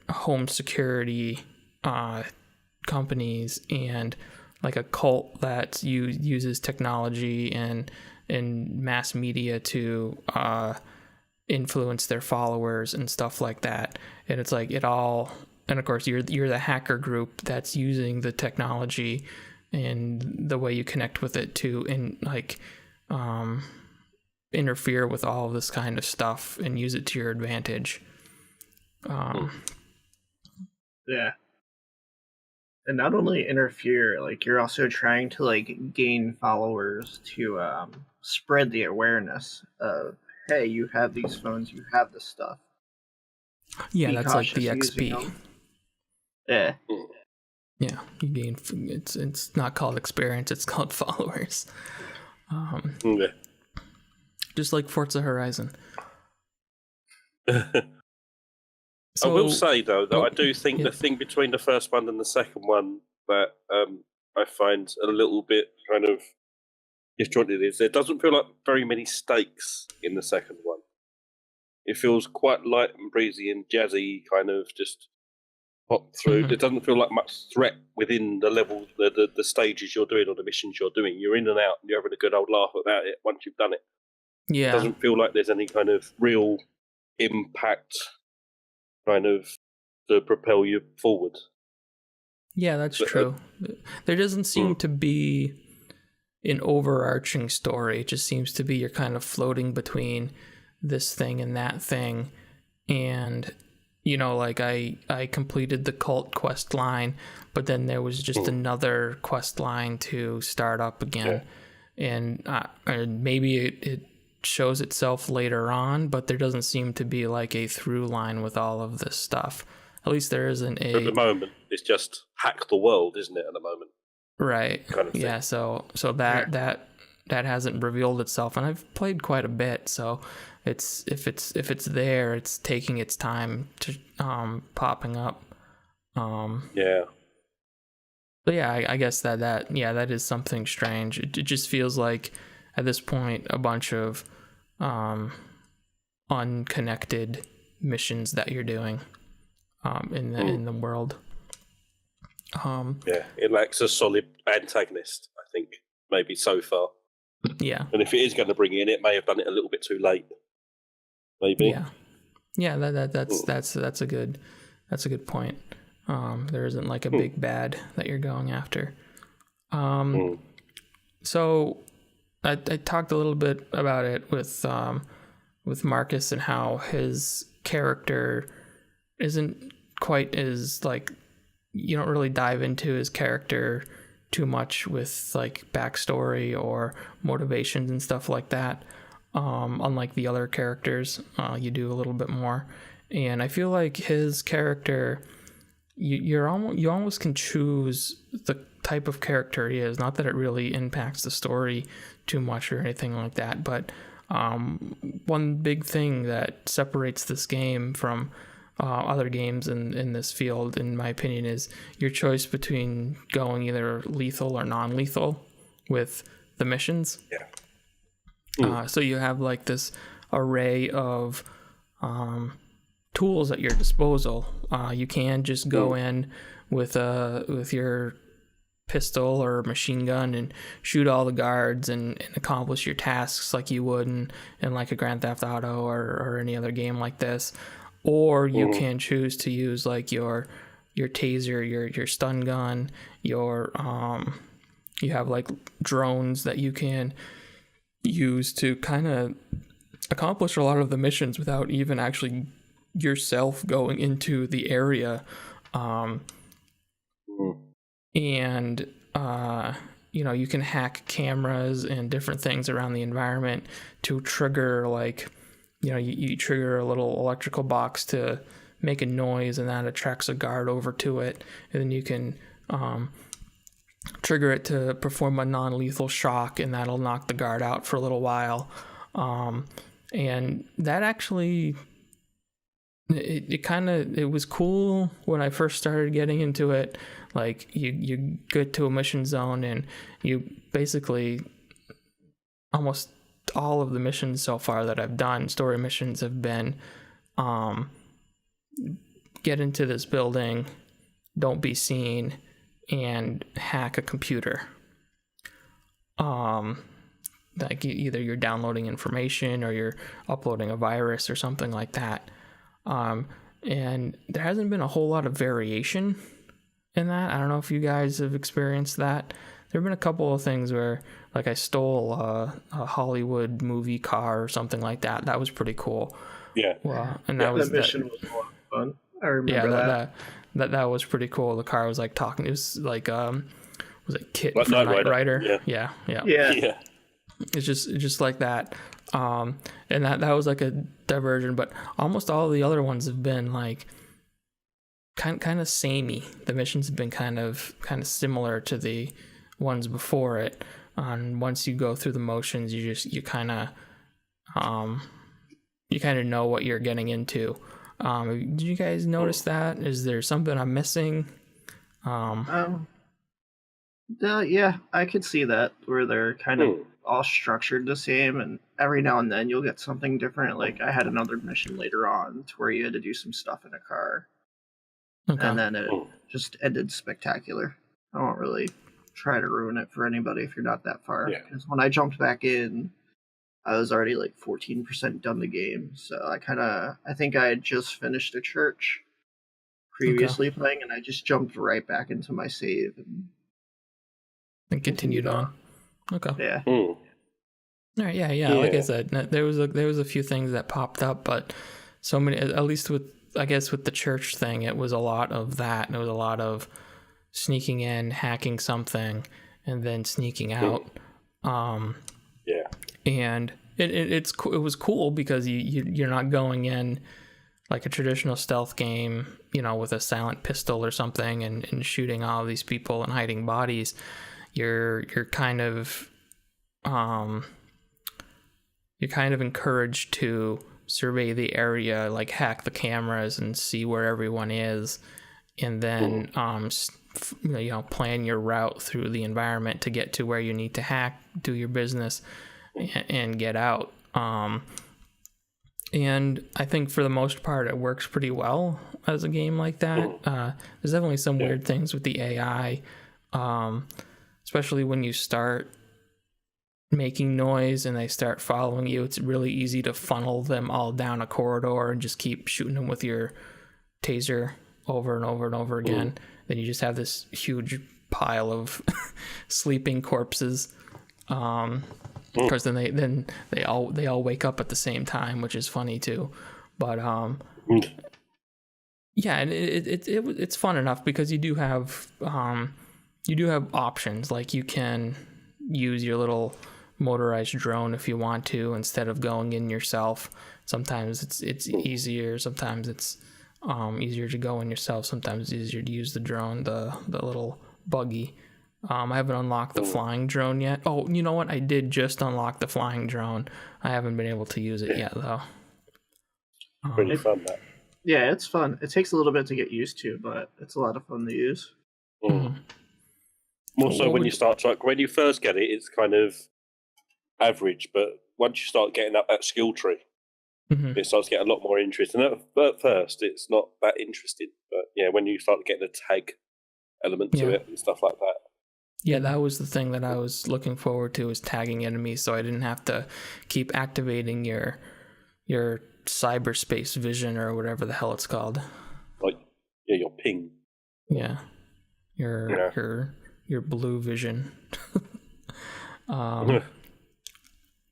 home security companies and like a cult that uses technology and mass media to influence their followers and stuff like that. And it's like and of course you're the hacker group that's using the technology and the way you connect with it to interfere with all of this kind of stuff and use it to your advantage. Yeah. And not only interfere, like you're also trying to like gain followers to spread the awareness of, hey, you have these phones, you have this stuff. Yeah, that's like the XP. Yeah. Yeah, you gain. It's not called experience; it's called followers. Just like Forza Horizon. I will say though that I do think the thing between the first one and the second one that I find a little bit kind of disjointed is there doesn't feel like very many stakes in the second one. It feels quite light and breezy and jazzy, kind of just pop through. It doesn't feel like much threat within the level, the stages you're doing or the missions you're doing. You're in and out and you're having a good old laugh about it once you've done it. Yeah. It doesn't feel like there's any kind of real impact kind of to propel you forward. Yeah, that's true. There doesn't seem to be an overarching story. It just seems to be you're kind of floating between this thing and that thing. And like I completed the cult quest line, but then there was just another quest line to start up again. And maybe it shows itself later on, but there doesn't seem to be like a through line with all of this stuff. At least there isn't a... At the moment, it's just hack the world, isn't it, at the moment? Right. Kind of thing. Yeah, so that hasn't revealed itself, and I've played quite a bit, so if it's there, it's taking its time to popping up. Yeah. But yeah, I guess that is something strange. It just feels like at this point a bunch of unconnected missions that you're doing in the world. It lacks a solid antagonist, I think, maybe so far. Yeah. And if it is going to bring in, it may have done it a little bit too late. Maybe. Yeah. That's a good point. There isn't like a big bad that you're going after. So I talked a little bit about it with Marcus and how his character isn't quite as like, you don't really dive into his character too much with like backstory or motivations and stuff like that. Unlike the other characters, you do a little bit more. And I feel like his character, you almost can choose the type of character he is. Not that it really impacts the story too much or anything like that, but one big thing that separates this game from other games in this field, in my opinion, is your choice between going either lethal or non-lethal with the missions. So you have like this array of tools at your disposal. You can just go in with your pistol or machine gun and shoot all the guards and accomplish your tasks like you would in like a Grand Theft Auto or any other game like this. Or you can choose to use like your taser, your stun gun, you have like drones that you can use to kind of accomplish a lot of the missions without even actually yourself going into the area, and you can hack cameras and different things around the environment to trigger, like, you trigger a little electrical box to make a noise, and that attracts a guard over to it, and then you can trigger it to perform a non-lethal shock, and that'll knock the guard out for a little while. And that actually, it was cool when I first started getting into it. Like, you get to a mission zone, and you basically, almost all of the missions so far that I've done, story missions, have been get into this building, don't be seen, and hack a computer. Like, either you're downloading information or you're uploading a virus or something like that. And there hasn't been a whole lot of variation in that. I don't know if you guys have experienced that. There have been a couple of things where, like, I stole a Hollywood movie car or something like that. That was pretty cool. Yeah. Well, and that mission was a lot of fun. I remember that was pretty cool. The car was like talking. It was like was it Kit like from Knight Rider? Yeah. Yeah. It's just like that. And that was like a diversion, but almost all of the other ones have been like kind of samey. The missions have been kind of similar to the ones before it. And once you go through the motions, you kind of know what you're getting into. Did you guys notice that? Is there something I'm missing? Yeah, I could see that, where they're kind of all structured the same, and every now and then you'll get something different. Like, I had another mission later on to where you had to do some stuff in a car. Okay. And then it just ended spectacular. I won't really try to ruin it for anybody if you're not that far. Because when I jumped back in, I was already like 14% done the game. So I think I had just finished a church previously playing, and I just jumped right back into my save and continued on. Okay. Yeah. All right. Yeah. Like I said, there was a few things that popped up, but so many. At least with the church thing, it was a lot of that. It was a lot of sneaking in, hacking something, and then sneaking out. And it was cool because you're not going in like a traditional stealth game, with a silent pistol or something and shooting all of these people and hiding bodies. You're kind of encouraged to survey the area, like hack the cameras and see where everyone is, and then plan your route through the environment to get to where you need to hack, do your business, and get out. And I think for the most part it works pretty well as a game like that. There's definitely some weird things with the AI, especially when you start making noise and they start following you. It's really easy to funnel them all down a corridor and just keep shooting them with your taser over and over and over again. Then you just have this huge pile of sleeping corpses. Of course, then they all wake up at the same time, which is funny too. But yeah, and it's fun enough because you do have options. Like, you can use your little motorized drone if you want to, instead of going in yourself. Sometimes it's easier. Sometimes it's easier to go in yourself. Sometimes it's easier to use the drone, the little buggy. I haven't unlocked the flying drone yet. Oh, you know what? I did just unlock the flying drone. I haven't been able to use it yet, though. Pretty fun, that. Yeah, it's fun. It takes a little bit to get used to, but it's a lot of fun to use. More so when you start to, when you first get it, it's kind of average, but once you start getting up that skill tree, it starts getting a lot more interesting. At first, it's not that interesting, but yeah, when you start getting a tag element to it and stuff like that. Yeah, that was the thing that I was looking forward to, is tagging enemies, so I didn't have to keep activating your cyberspace vision or whatever the hell it's called. Like, your ping. Yeah, your blue vision.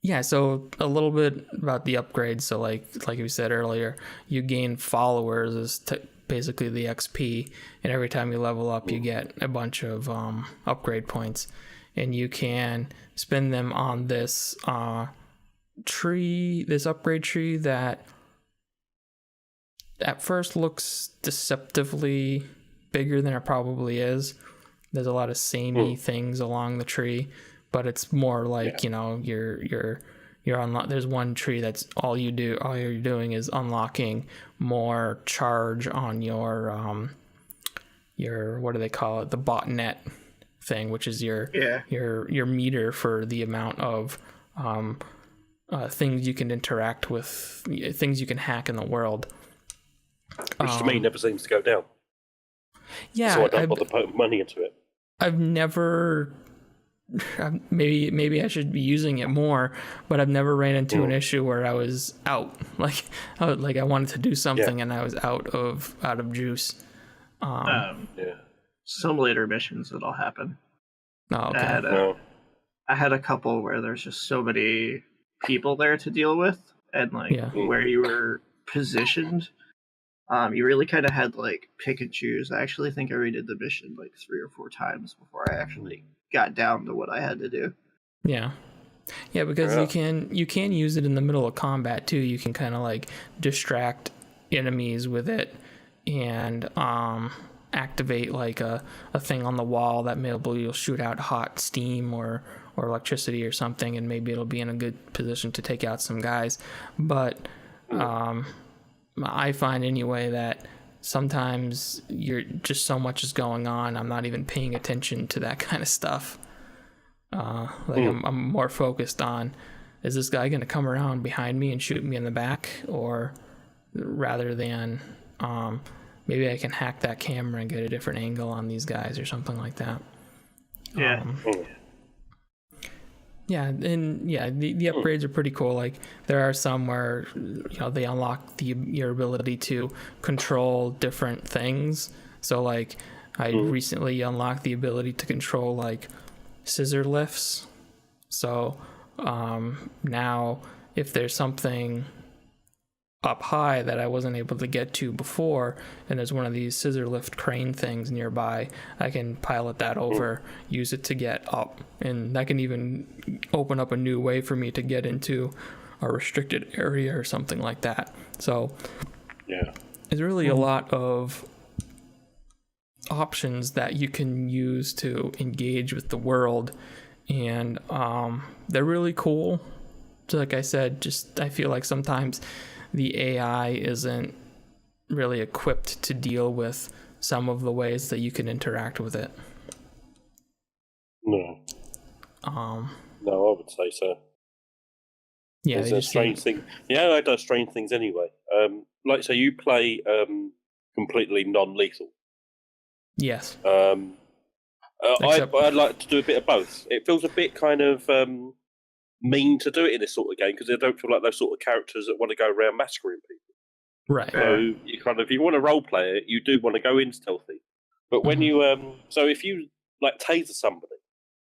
Yeah, so a little bit about the upgrades. So like we said earlier, you gain followers as basically the XP, and every time you level up, you get a bunch of upgrade points, and you can spend them on this this upgrade tree that at first looks deceptively bigger than it probably is. There's a lot of samey things along the tree, but it's more like, you know, you're there's one tree that's all you're doing is unlocking more charge on your what do they call it, the botnet thing, which is your meter for the amount of things you can interact with, things you can hack in the world, which to me never seems to go down. Yeah, so I don't bother putting money into it. I've never, maybe I should be using it more, but I've never ran into an issue where I was out. Like I wanted to do something and I was out of juice. Some later missions it'll happen. Oh, okay. I had a couple where there's just so many people there to deal with, and where you were positioned. You really kind of had to like pick and choose. I actually think I redid the mission like 3 or 4 times before I actually got down to what I had to do. Yeah, because you can use it in the middle of combat too. You can kind of like distract enemies with it, and activate like a thing on the wall that maybe you'll shoot out hot steam or electricity or something, and maybe it'll be in a good position to take out some guys. But I find anyway that sometimes you're just so much is going on, I'm not even paying attention to that kind of stuff. I'm more focused on, is this guy going to come around behind me and shoot me in the back, or rather than maybe I can hack that camera and get a different angle on these guys or something like that. The upgrades are pretty cool. Like there are some where, you know, they unlock your ability to control different things. So like I recently unlocked the ability to control like scissor lifts. So now if there's something up high that I wasn't able to get to before, and there's one of these scissor lift crane things nearby, I can pilot that over, use it to get up, and that can even open up a new way for me to get into a restricted area or something like that. So it's really a lot of options that you can use to engage with the world, and they're really cool. So like I said, just I feel like sometimes the AI isn't really equipped to deal with some of the ways that you can interact with it. No, I would say so. Yeah, it's a strange thing. Yeah, I do strange things anyway. Like, so you play completely non-lethal. Yes. I'd like to do a bit of both. It feels a bit kind of mean to do it in this sort of game, because I don't feel like those sort of characters that want to go around massacring people. Right. So you kind of, if you want to role play it, you do want to go in stealthy. But when you so if you like taser somebody,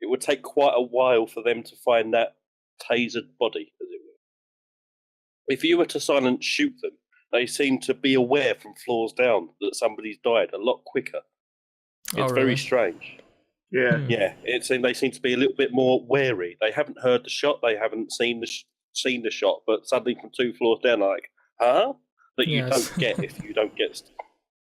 it would take quite a while for them to find that tasered body, as it were. If you were to silent shoot them, they seem to be aware from floors down that somebody's died a lot quicker. It's very strange. Yeah. They seem to be a little bit more wary. They haven't heard the shot. They haven't seen the shot. But suddenly, from 2 floors down, they're like, "Huh?" That you don't get if you don't get.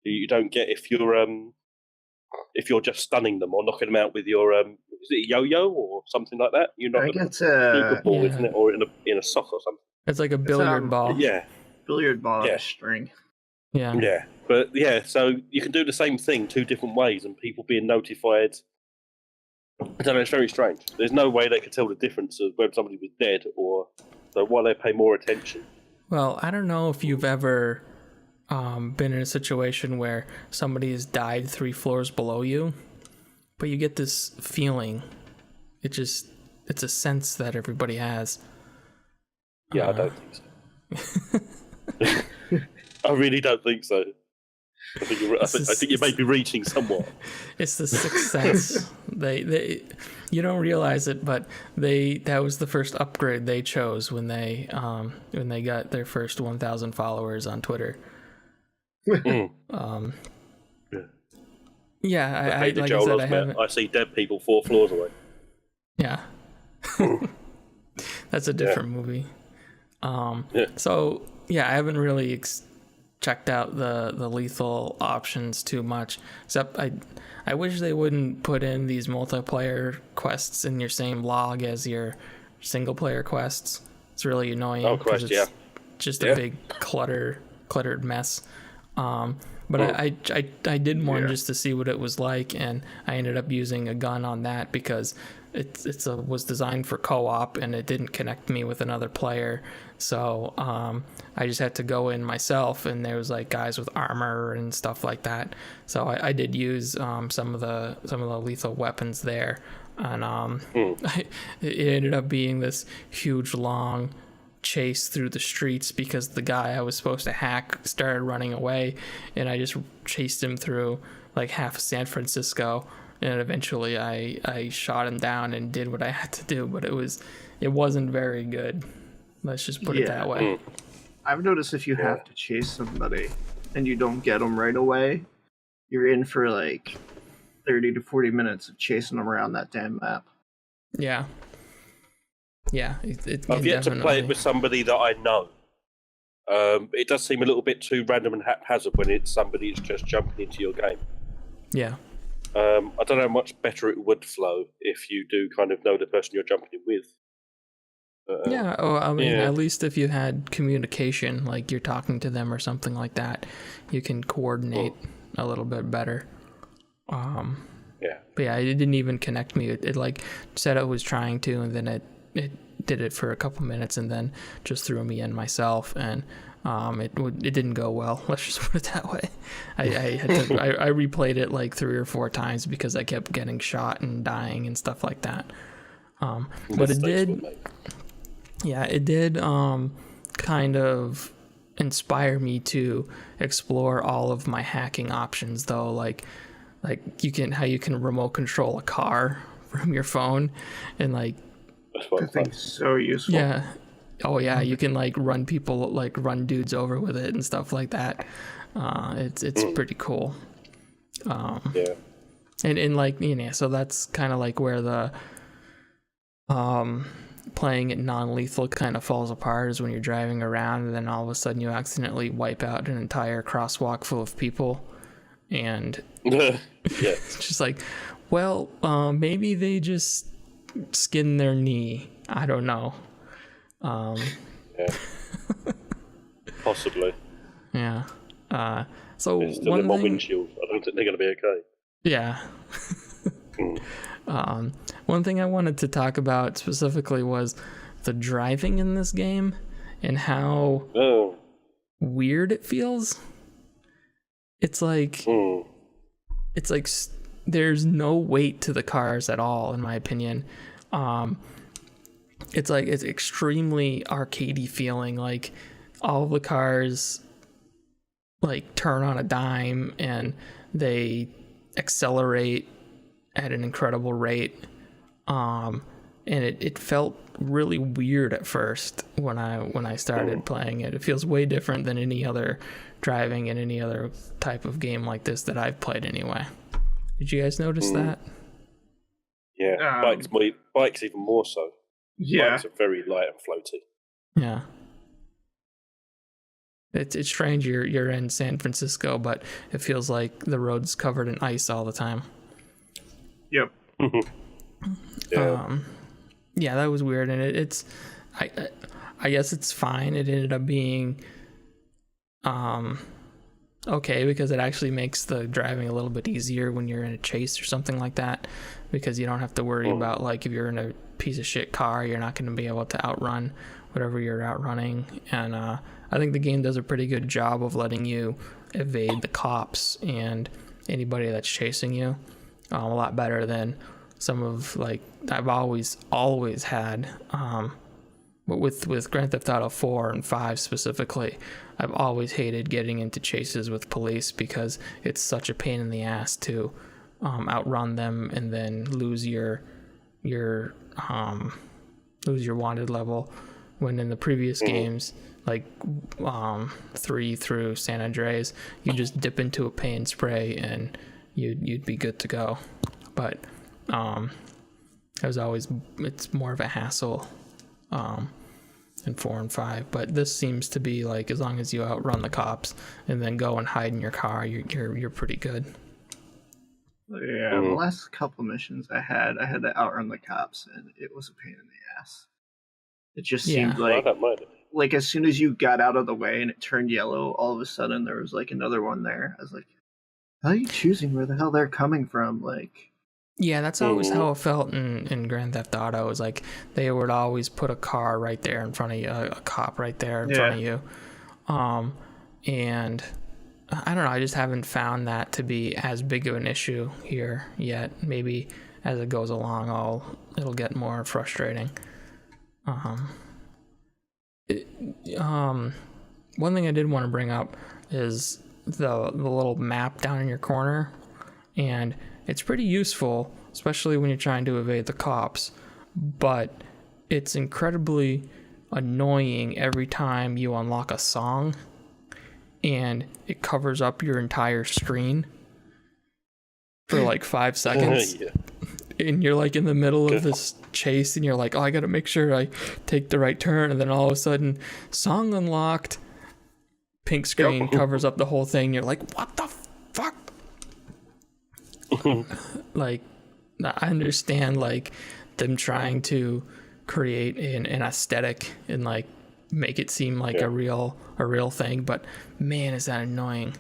You don't get if you're just stunning them or knocking them out with your is it a yo-yo or something like that? You knock them with a ball, isn't it, or in a sock or something? It's like a billiard ball. Yeah, billiard ball on a string. Yeah. Yeah, but so you can do the same thing 2 different ways, and people being notified. I don't know, it's very strange. There's no way they could tell the difference of whether somebody was dead or so why they pay more attention. Well, I don't know if you've ever been in a situation where somebody has died 3 floors below you, but you get this feeling. It's a sense that everybody has. Yeah, I don't think so. I really don't think so. I think you may be reaching somewhat. It's the Sixth Sense. They you don't realize it, but that was the first upgrade they chose when they got their first 1,000 followers on Twitter. Yeah, I like I said, I haven't. I see dead people 4 floors away. Yeah, that's a different movie. So yeah, I haven't really checked out the lethal options too much, except I wish they wouldn't put in these multiplayer quests in your same log as your single player quests. It's really annoying. It's just a big cluttered mess. But I did one just to see what it was like, and I ended up using a gun on that because it was designed for co-op and it didn't connect me with another player. So I just had to go in myself, and there was like guys with armor and stuff like that. So I did use some of the lethal weapons there, and it ended up being this huge long chase through the streets because the guy I was supposed to hack started running away, and I just chased him through like half of San Francisco, and eventually I shot him down and did what I had to do, but it wasn't very good. Let's just put it that way. I've noticed if you have to chase somebody and you don't get them right away, you're in for like 30 to 40 minutes of chasing them around that damn map. Yeah. Yeah, I've yet to play it with somebody that I know. It does seem a little bit too random and haphazard when it's somebody that's just jumping into your game. Yeah. I don't know how much better it would flow if you do kind of know the person you're jumping in with. At least if you had communication, like you're talking to them or something like that, you can coordinate a little bit better. But yeah, it didn't even connect me. It like said it was trying to, and then it did it for a couple minutes and then just threw me in myself, and it didn't go well. Let's just put it that way. I replayed it like 3 or 4 times because I kept getting shot and dying and stuff like that. But it did kind of inspire me to explore all of my hacking options, though, like you can remote control a car from your phone, and like I think it's so useful. Yeah. Oh yeah, you can like run dudes over with it and stuff like that. It's pretty cool. And like, you know, so that's kind of like where the playing it non-lethal kind of falls apart, is when you're driving around and then all of a sudden you accidentally wipe out an entire crosswalk full of people, and it's just like, well, maybe they just skinned their knee. I don't know. Possibly. Yeah. So it's still in my windshield. I don't think they're going to be okay. Yeah. One thing I wanted to talk about specifically was the driving in this game and how weird it feels. It's like there's no weight to the cars at all, in my opinion. It's extremely arcadey feeling. Like all the cars like turn on a dime and they accelerate at an incredible rate. And it felt really weird at first when I started playing it. It feels way different than any other driving in any other type of game like this that I've played anyway. Did you guys notice that? Yeah, bikes even more so. Yeah. Bikes are very light and floaty. Yeah. It's strange you're in San Francisco, but it feels like the road's covered in ice all the time. Yep. Yeah, that was weird, and it's I guess it's fine. It ended up being okay, because it actually makes the driving a little bit easier when you're in a chase or something like that, because you don't have to worry about, like, if you're in a piece of shit car, you're not going to be able to outrun whatever you're outrunning. And I think the game does a pretty good job of letting you evade the cops and anybody that's chasing you a lot better than some of, like, I've always had but with Grand Theft Auto 4 and 5 specifically, I've always hated getting into chases with police because it's such a pain in the ass to outrun them and then lose your wanted level. When in the previous games, like 3 through San Andreas, you just dip into a paint spray and you'd be good to go. But it's more of a hassle in 4 and 5. But this seems to be like, as long as you outrun the cops and then go and hide in your car, you're pretty good. Yeah, the last couple missions I had to outrun the cops, and it was a pain in the ass. It just seemed like as soon as you got out of the way and it turned yellow, all of a sudden there was like another one there. I was like, how are you choosing where the hell they're coming from? Like, yeah, that's always how it felt in Grand Theft Auto. It was like they would always put a car right there in front of you, a cop right there in front of you. And I don't know, I just haven't found that to be as big of an issue here yet. Maybe as it goes along, it'll get more frustrating. One thing I did want to bring up is the little map down in your corner, and it's pretty useful, especially when you're trying to evade the cops, but it's incredibly annoying every time you unlock a song and it covers up your entire screen for like 5 seconds. Yeah. And you're like in the middle of this chase and you're like, oh, I gotta make sure I take the right turn, and then all of a sudden, song unlocked, pink screen covers up the whole thing. You're like, what the fuck? Like, I understand like them trying to create an aesthetic and like make it seem like a real thing, but man, is that annoying.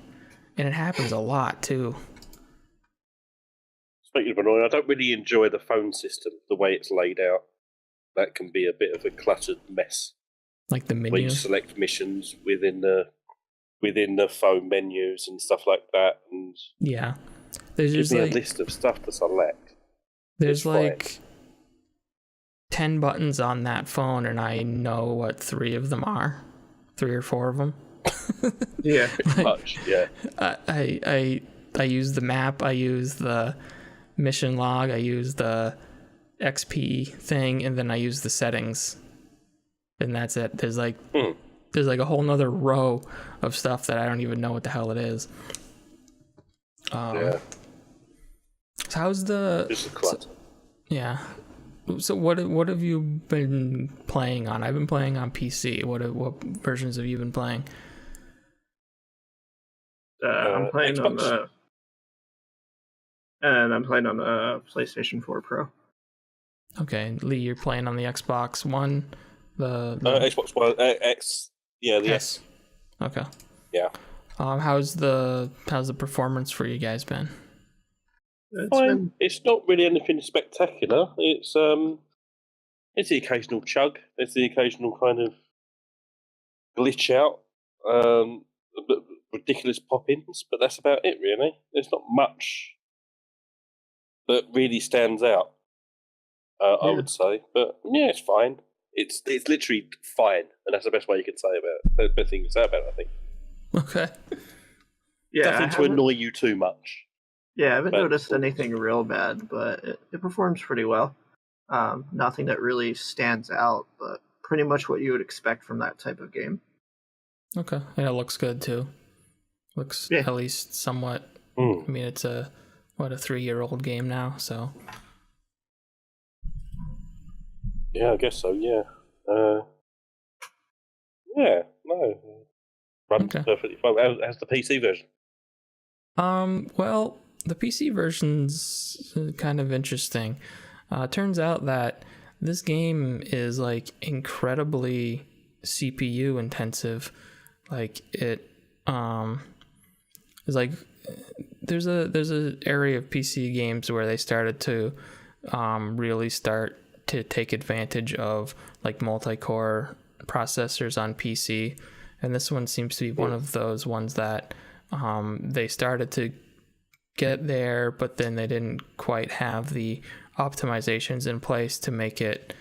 And it happens a lot too. Speaking of annoying, I don't really enjoy the phone system, the way it's laid out. That can be a bit of a cluttered mess. Like the menu? Where you select missions within the phone menus and stuff like that. And yeah. There's just a list of stuff to select. There's like 10 buttons on that phone, and I know what 3 of them are. 3 or 4 of them. Yeah. Pretty much, yeah. I use the map, I use the mission log, I use the XP thing, and then I use the settings, and that's it. There's like a whole nother row of stuff that I don't even know what the hell it is. Yeah. So how's the? Just a clutter. Yeah. So what have you been playing on? I've been playing on PC. What versions have you been playing? I'm playing Xbox. I'm playing on the PlayStation 4 Pro. Okay, Lee, you're playing on the Xbox One, the Xbox One X. Yeah, the S. Okay. Yeah. How's the performance for you guys been? It's not really anything spectacular. It's the occasional chug. It's the occasional kind of glitch out. Ridiculous pop-ins, but that's about it, really. There's not much that really stands out, I would say. But yeah, it's fine. It's literally fine, and that's the best way you can say about it. That's the best thing you can say about it, I think. Okay. Yeah, nothing to annoy you too much. Yeah, I haven't noticed anything real bad, but it performs pretty well. Nothing that really stands out, but pretty much what you would expect from that type of game. Okay, and it looks good too. Looks at least somewhat. I mean, it's a 3-year-old game now, so. Yeah, I guess so. Yeah. Runs perfectly fine. How's the PC version? Well, the PC version's kind of interesting. Turns out that this game is like incredibly CPU intensive. Like it is like there's a area of PC games where they started to really start to take advantage of like multi-core processors on PC, and this one seems to be one of those ones that they started to get there, but then they didn't quite have the optimizations in place to make it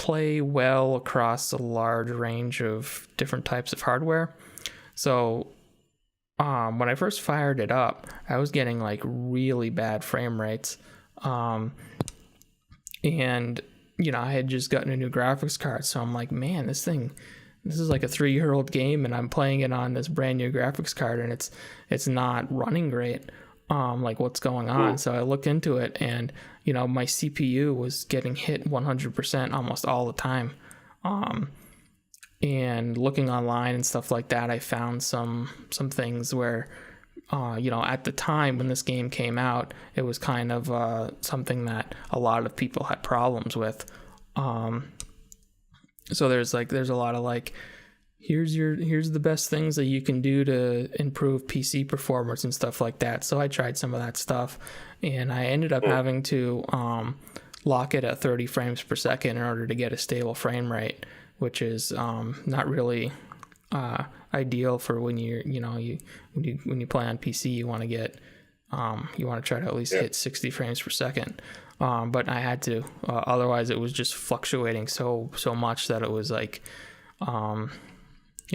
play well across a large range of different types of hardware. So when I first fired it up, I was getting like really bad frame rates. And you know, I had just gotten a new graphics card, so I'm like, man, this is like a 3-year-old game, and I'm playing it on this brand new graphics card, and it's not running great. Like, what's going on? So I looked into it, and you know, my CPU was getting hit 100% almost all the time. And looking online and stuff like that, I found some things where, you know, at the time when this game came out, it was kind of something that a lot of people had problems with. So there's a lot of like, here's the best things that you can do to improve PC performance and stuff like that. So I tried some of that stuff, and I ended up having to lock it at 30 frames per second in order to get a stable frame rate, which is not really ideal for when when you play on PC. You want to get you want to try to at least hit 60 frames per second. But I had to, otherwise it was just fluctuating so much that it was like, you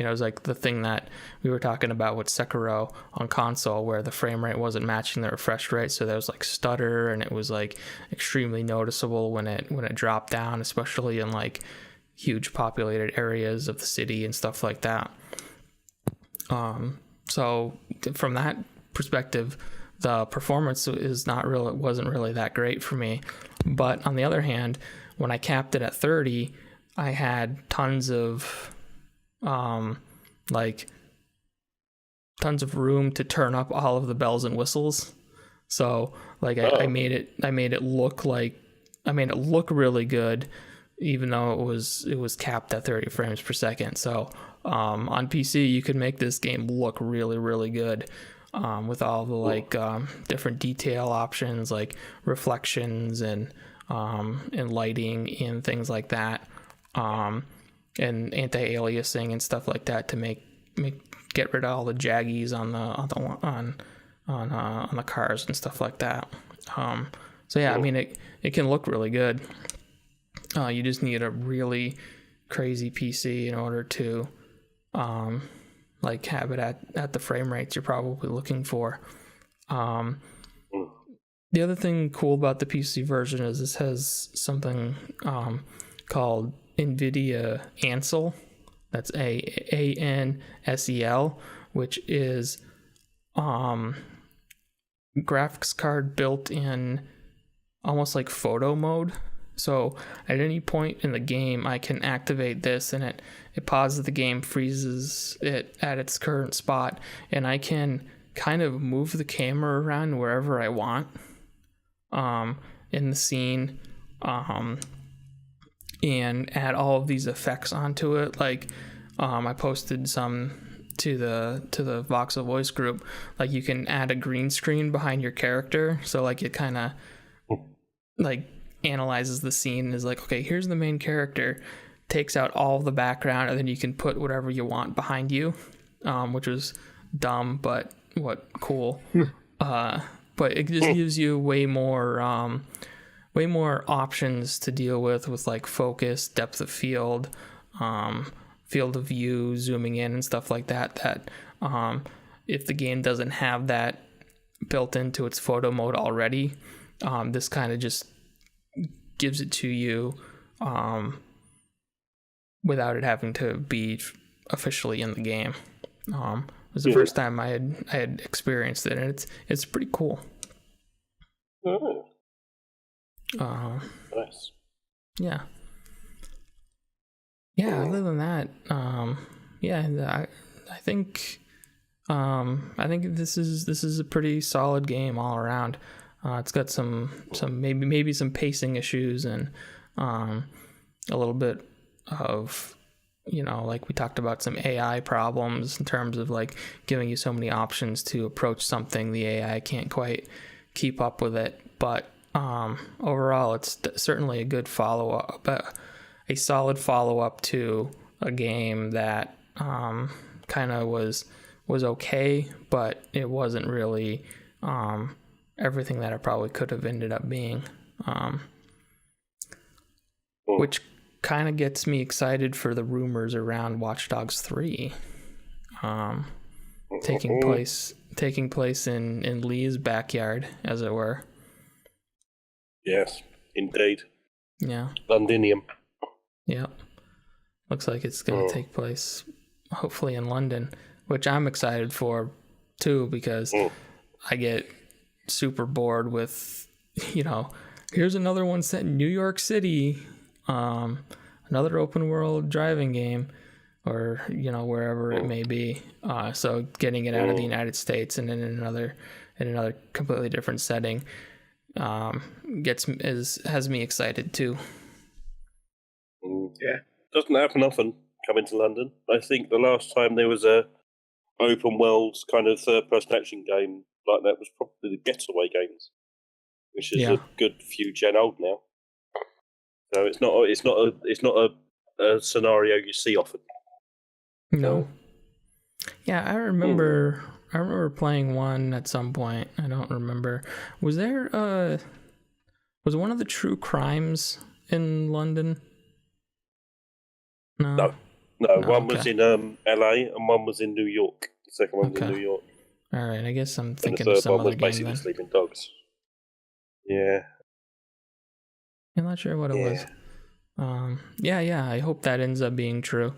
know, it was like the thing that we were talking about with Sekiro on console, where the frame rate wasn't matching the refresh rate, so there was like stutter, and it was like extremely noticeable when it dropped down, especially in like huge populated areas of the city and stuff like that. So from that perspective, the performance wasn't really that great for me. But on the other hand, when I capped it at 30, I had tons of room to turn up all of the bells and whistles. So like I made it look really good, even though it was capped at 30 frames per second. So on PC you could make this game look really, really good. With all the different detail options like reflections and lighting and things like that, and anti-aliasing and stuff like that to get rid of all the jaggies on the cars and stuff like that. So yeah, I mean it can look really good. You just need a really crazy PC in order to like have it at the frame rates you're probably looking for. The other thing cool about the PC version is this has something called NVIDIA Ansel. That's ANSEL, which is graphics card built in almost like photo mode. So at any point in the game, I can activate this, and it pauses the game, freezes it at its current spot, and I can kind of move the camera around wherever I want in the scene, and add all of these effects onto it. Like I posted some to the Voxel voice group. Like you can add a green screen behind your character, so like it kind of like analyzes the scene and is like, okay, here's the main character, takes out all of the background, and then you can put whatever you want behind you, which was dumb, but cool. But it just gives you way more options to deal with like focus, depth of field, field of view, zooming in and stuff like that if the game doesn't have that built into its photo mode already, this kind of just gives it to you without it having to be officially in the game. It was the first time I had experienced it, and it's pretty cool. Nice. Yeah. Other than that, I think this is a pretty solid game all around. It's got some maybe some pacing issues and a little bit of, you know, like we talked about, some AI problems in terms of like giving you so many options to approach something. The AI can't quite keep up with it, but overall it's certainly a good follow-up, a solid follow-up to a game that kind of was okay, but it wasn't really everything that it probably could have ended up being, which kind of gets me excited for the rumors around Watch Dogs 3. Taking place in Lee's backyard, as it were. Yes, indeed. Yeah. Londinium. Yeah. Looks like it's going to take place, hopefully, in London, which I'm excited for, too, because I get super bored with, here's another one set in New York City, another open world driving game, or, wherever it may be. So getting it out of the United States and in another completely different setting has me excited, too. Yeah. Doesn't happen often coming to London. I think the last time there was a open world kind of third-person action game like that was probably the Getaway games, which is a good few gen old now. So it's not a scenario you see often. No. Yeah, I remember playing one at some point. I don't remember. Was there was one of the True Crimes in London? No. One was in LA and one was in New York. The second one was in New York. All right, I guess I'm thinking of of some one other was game basically then. Sleeping Dogs. Yeah. I'm not sure what it was. Yeah, I hope that ends up being true.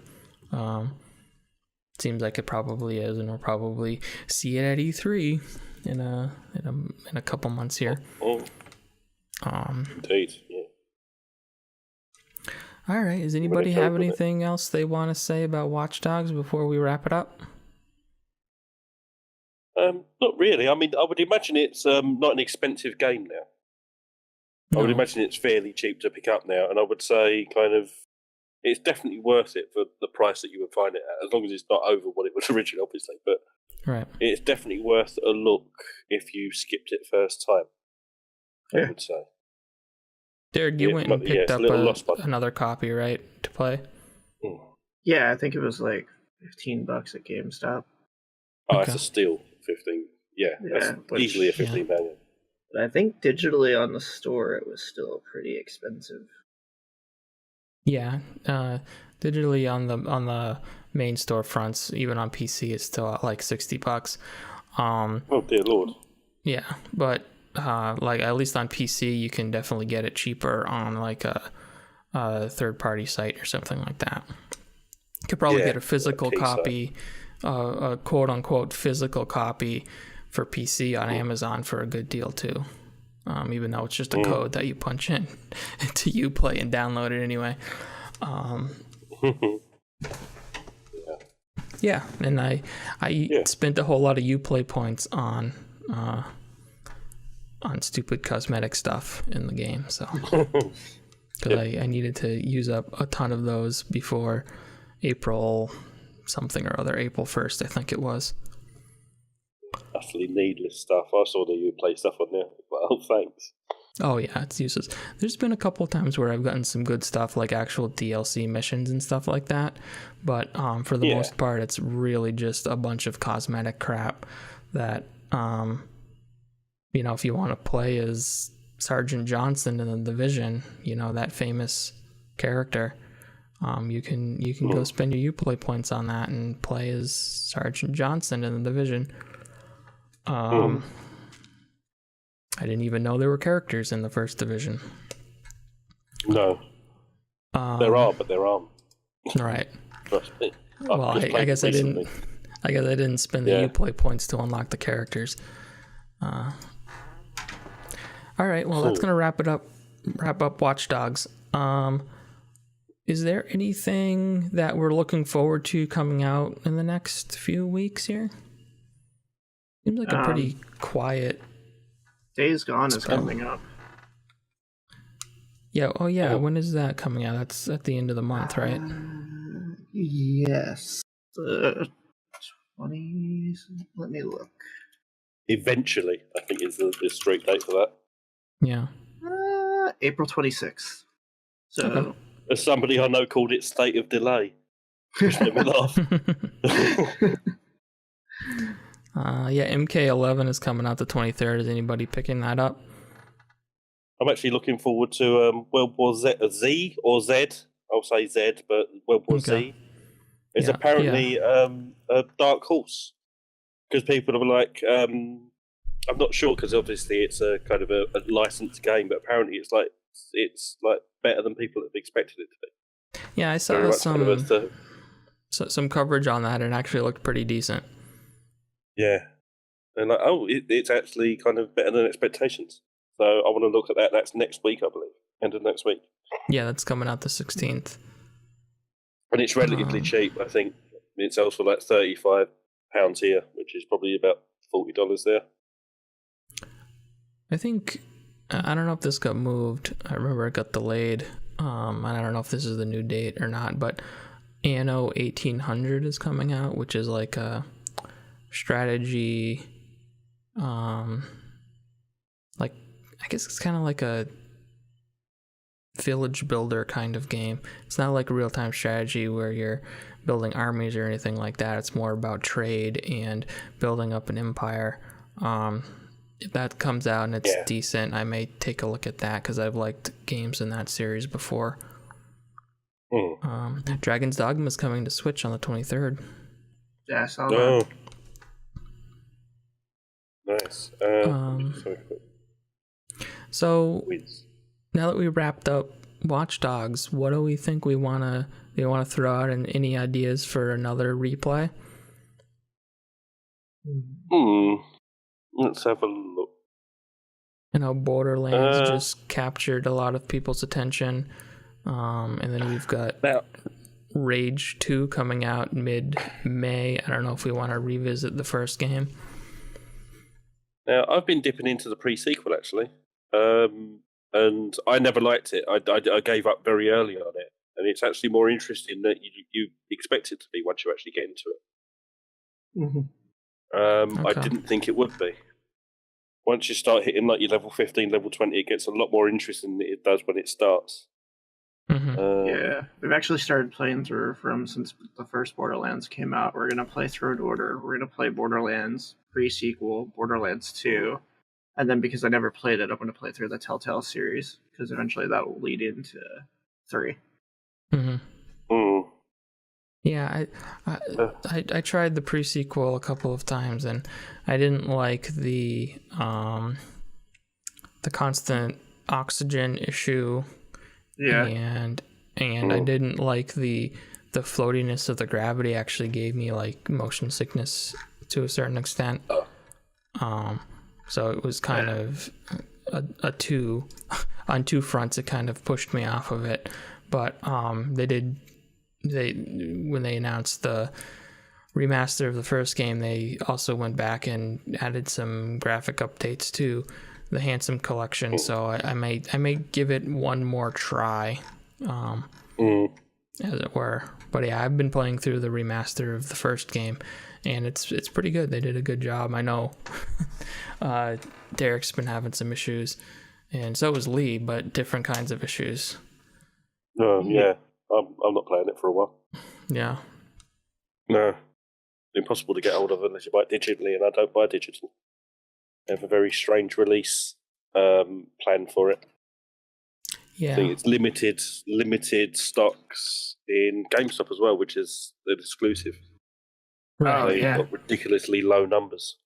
Seems like it probably is, and we'll probably see it at E3 in a couple months here. Indeed, yeah. All right, does anybody have anything else they want to say about Watch Dogs before we wrap it up? Not really. I mean, I would imagine it's not an expensive game now. No. I would imagine it's fairly cheap to pick up now, and I would say kind of it's definitely worth it for the price that you would find it at, as long as it's not over what it was originally, obviously. But it's definitely worth a look if you skipped it first time, I would say. Derrick, you went and picked up another copy, right, to play? Yeah, I think it was like $15 at GameStop. Oh, it's a steal. 15. Yeah, that's easily a 15 value. But I think digitally on the store it was still pretty expensive. Yeah, digitally on the main storefronts, even on PC, it's still at like $60. Oh dear Lord. Yeah, but like at least on PC, you can definitely get it cheaper on like a third-party site or something like that. You could probably get a physical copy, a quote-unquote physical copy for PC on Amazon for a good deal too. Even though it's just a code that you punch in to Uplay and download it anyway. Yeah, and I spent a whole lot of Uplay points on stupid cosmetic stuff in the game, so because I needed to use up a ton of those before April something or other, April 1st, I think it was. Utterly needless stuff. I saw the Uplay stuff on there. Well, thanks. Oh yeah, it's useless. There's been a couple of times where I've gotten some good stuff, like actual DLC missions and stuff like that. But for the most part, it's really just a bunch of cosmetic crap that, if you want to play as Sergeant Johnson in The Division, that famous character, you can go spend your Uplay points on that and play as Sergeant Johnson in The Division. I didn't even know there were characters in the First Division. No. There are, but there aren't. Right. Trust me. Well, I guess I didn't spend the Uplay points to unlock the characters. All right, well, that's gonna wrap up Watch Dogs. Is there anything that we're looking forward to coming out in the next few weeks here? Seems like a pretty quiet. Days Gone is coming up. Yeah. Oh, yeah. When is that coming out? That's at the end of the month, right? Yes. The 20s. Let me look. Eventually, I think is the straight date for that. Yeah. April 26th. So, as somebody I know called it State of Delay, which made me laugh. MK11 is coming out the 23rd. Is anybody picking that up? I'm actually looking forward to World War Z or Z I'll say Z, but World War Okay. Z, is Yeah, apparently a dark horse. Because people are like, I'm not sure, because obviously it's a kind of a licensed game, but apparently it's like better than people have expected it to be. Yeah, I Very saw much kind of some coverage on that, and it actually looked pretty decent. yeah, and like, it's actually kind of better than expectations. So I want to look at that. That's next week, I believe, end of next week. Yeah, that's coming out the 16th. And it's relatively cheap. I think it sells for like £35 here, which is probably about $40 there. I think, I don't know if this got moved. I remember it got delayed. And I don't know if this is the new date or not, but Anno 1800 is coming out, which is like a strategy, like, I guess it's kind of like a village builder kind of game. It's not like a real-time strategy where you're building armies or anything like that. It's more about trade and building up an empire. If that comes out and it's decent, I may take a look at that, because I've liked games in that series before. Dragon's Dogma is coming to Switch on the 23rd. Yeah, I saw that. Nice. So now that we wrapped up Watch Dogs, what do we think do you want to throw out, and any ideas for another replay? Let's have a look. I know Borderlands just captured a lot of people's attention. And then we've got Rage 2 coming out mid-May. I don't know if we want to revisit the first game. Now, I've been dipping into the pre-sequel, actually. And I never liked it. I gave up very early on it. And it's actually more interesting than you expect it to be once you actually get into it. I didn't think it would be. Once you start hitting like your level 15, level 20, it gets a lot more interesting than it does when it starts. Yeah, we've actually started playing through since the first Borderlands came out. We're going to play through in order. We're going to play Borderlands pre-sequel, Borderlands 2, and then because I never played it, I'm going to play through the Telltale series, because eventually that will lead into 3. Yeah, I tried the pre-sequel a couple of times, and I didn't like the constant oxygen issue. Yeah, and I didn't like the floatiness of the gravity. Actually gave me like motion sickness to a certain extent. So it was kind of a two on two fronts. It kind of pushed me off of it. But when they announced the remaster of the first game, they also went back and added some graphic updates to the Handsome Collection, so I may give it one more try, as it were. But yeah, I've been playing through the remaster of the first game, and it's pretty good. They did a good job. I know Derrick's been having some issues, and so was Lee, but different kinds of issues. Yeah, I'm not playing it for a while. Yeah. No, impossible to get hold of unless you buy it digitally, and I don't buy digital. They have a very strange release plan for it. Yeah, I think it's limited stocks in GameStop as well, which is an exclusive. Right. They've got ridiculously low numbers.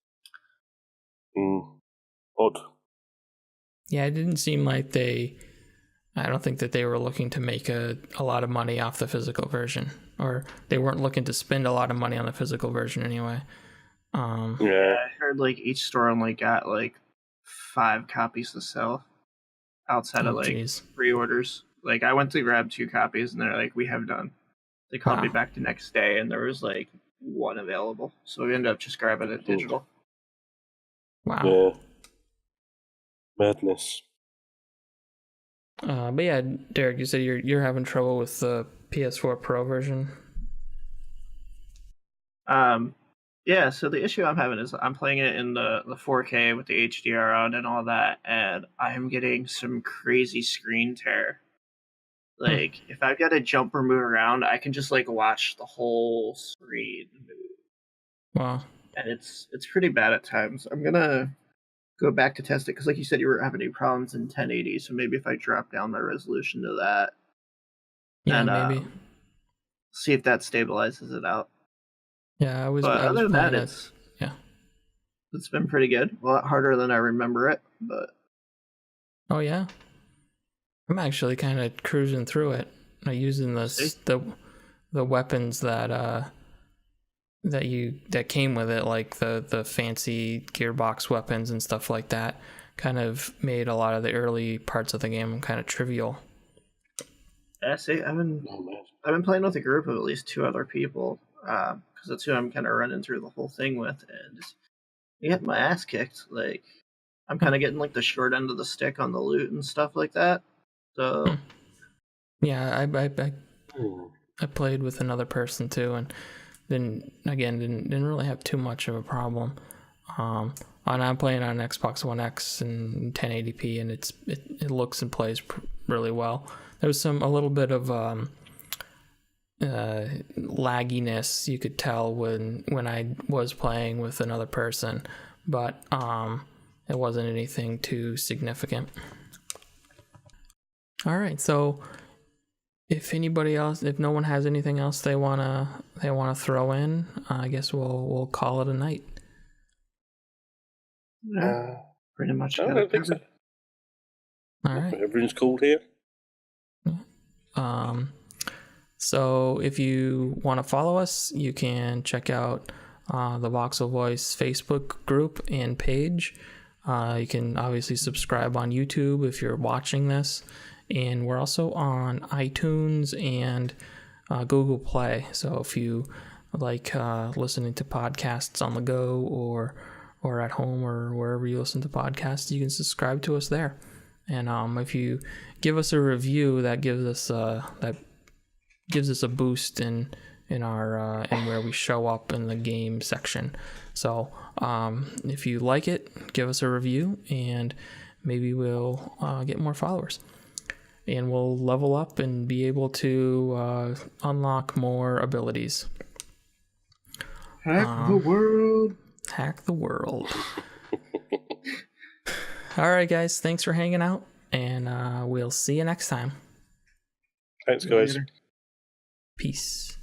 Odd. Yeah, it didn't seem like I don't think that they were looking to make a lot of money off the physical version, or they weren't looking to spend a lot of money on the physical version anyway. Yeah, I heard like each store only got like 5 copies to sell outside of like pre-orders. Like I went to grab 2 copies and they're like, we have none. They called me back the next day and there was like 1 available. So we ended up just grabbing it digital. Wow. Yeah. Madness. But yeah, Derrick, you said you're having trouble with the PS4 Pro version. Yeah, so the issue I'm having is I'm playing it in the 4K with the HDR on and all that, and I am getting some crazy screen tear. Like, if I've got to jump or move around, I can just, like, watch the whole screen move. Wow. And it's pretty bad at times. I'm gonna go back to test it, because like you said, you were having any problems in 1080, so maybe if I drop down my resolution to that, Yeah, and maybe. see if that stabilizes it out. Yeah, I was Other than playing that, it. Yeah. it's been pretty good. A lot harder than I remember it, but Oh yeah. I'm actually kind of cruising through it. I'm using the weapons that came with it, like the fancy gearbox weapons and stuff like that. Kind of made a lot of the early parts of the game kind of trivial. yeah, see, I've been playing with a group of at least 2 other people, because that's who I'm kind of running through the whole thing with, and just getting my ass kicked. Like, I'm kind of getting like the short end of the stick on the loot and stuff like that. So yeah, I played with another person too, and didn't really have too much of a problem. And I'm playing on Xbox One X and 1080p, and it looks and plays really well. There was a little bit of lagginess you could tell when I was playing with another person, but it wasn't anything too significant. All right, so if no one has anything else they wanna throw in, I guess we'll call it a night. yeah, pretty much. I don't think so. All right. Everyone's cool here. So if you want to follow us, you can check out the Voxel Voice Facebook group and page. You can obviously subscribe on YouTube if you're watching this, and we're also on iTunes and Google Play. So if you like listening to podcasts on the go or at home or wherever you listen to podcasts, you can subscribe to us there. And if you give us a review, that gives us a boost in our in where we show up in the game section. So if you like it, give us a review, and maybe we'll get more followers, and we'll level up and be able to unlock more abilities. Hack the world. Hack the world. All right, guys. Thanks for hanging out, and we'll see you next time. Thanks, guys. Later. Peace.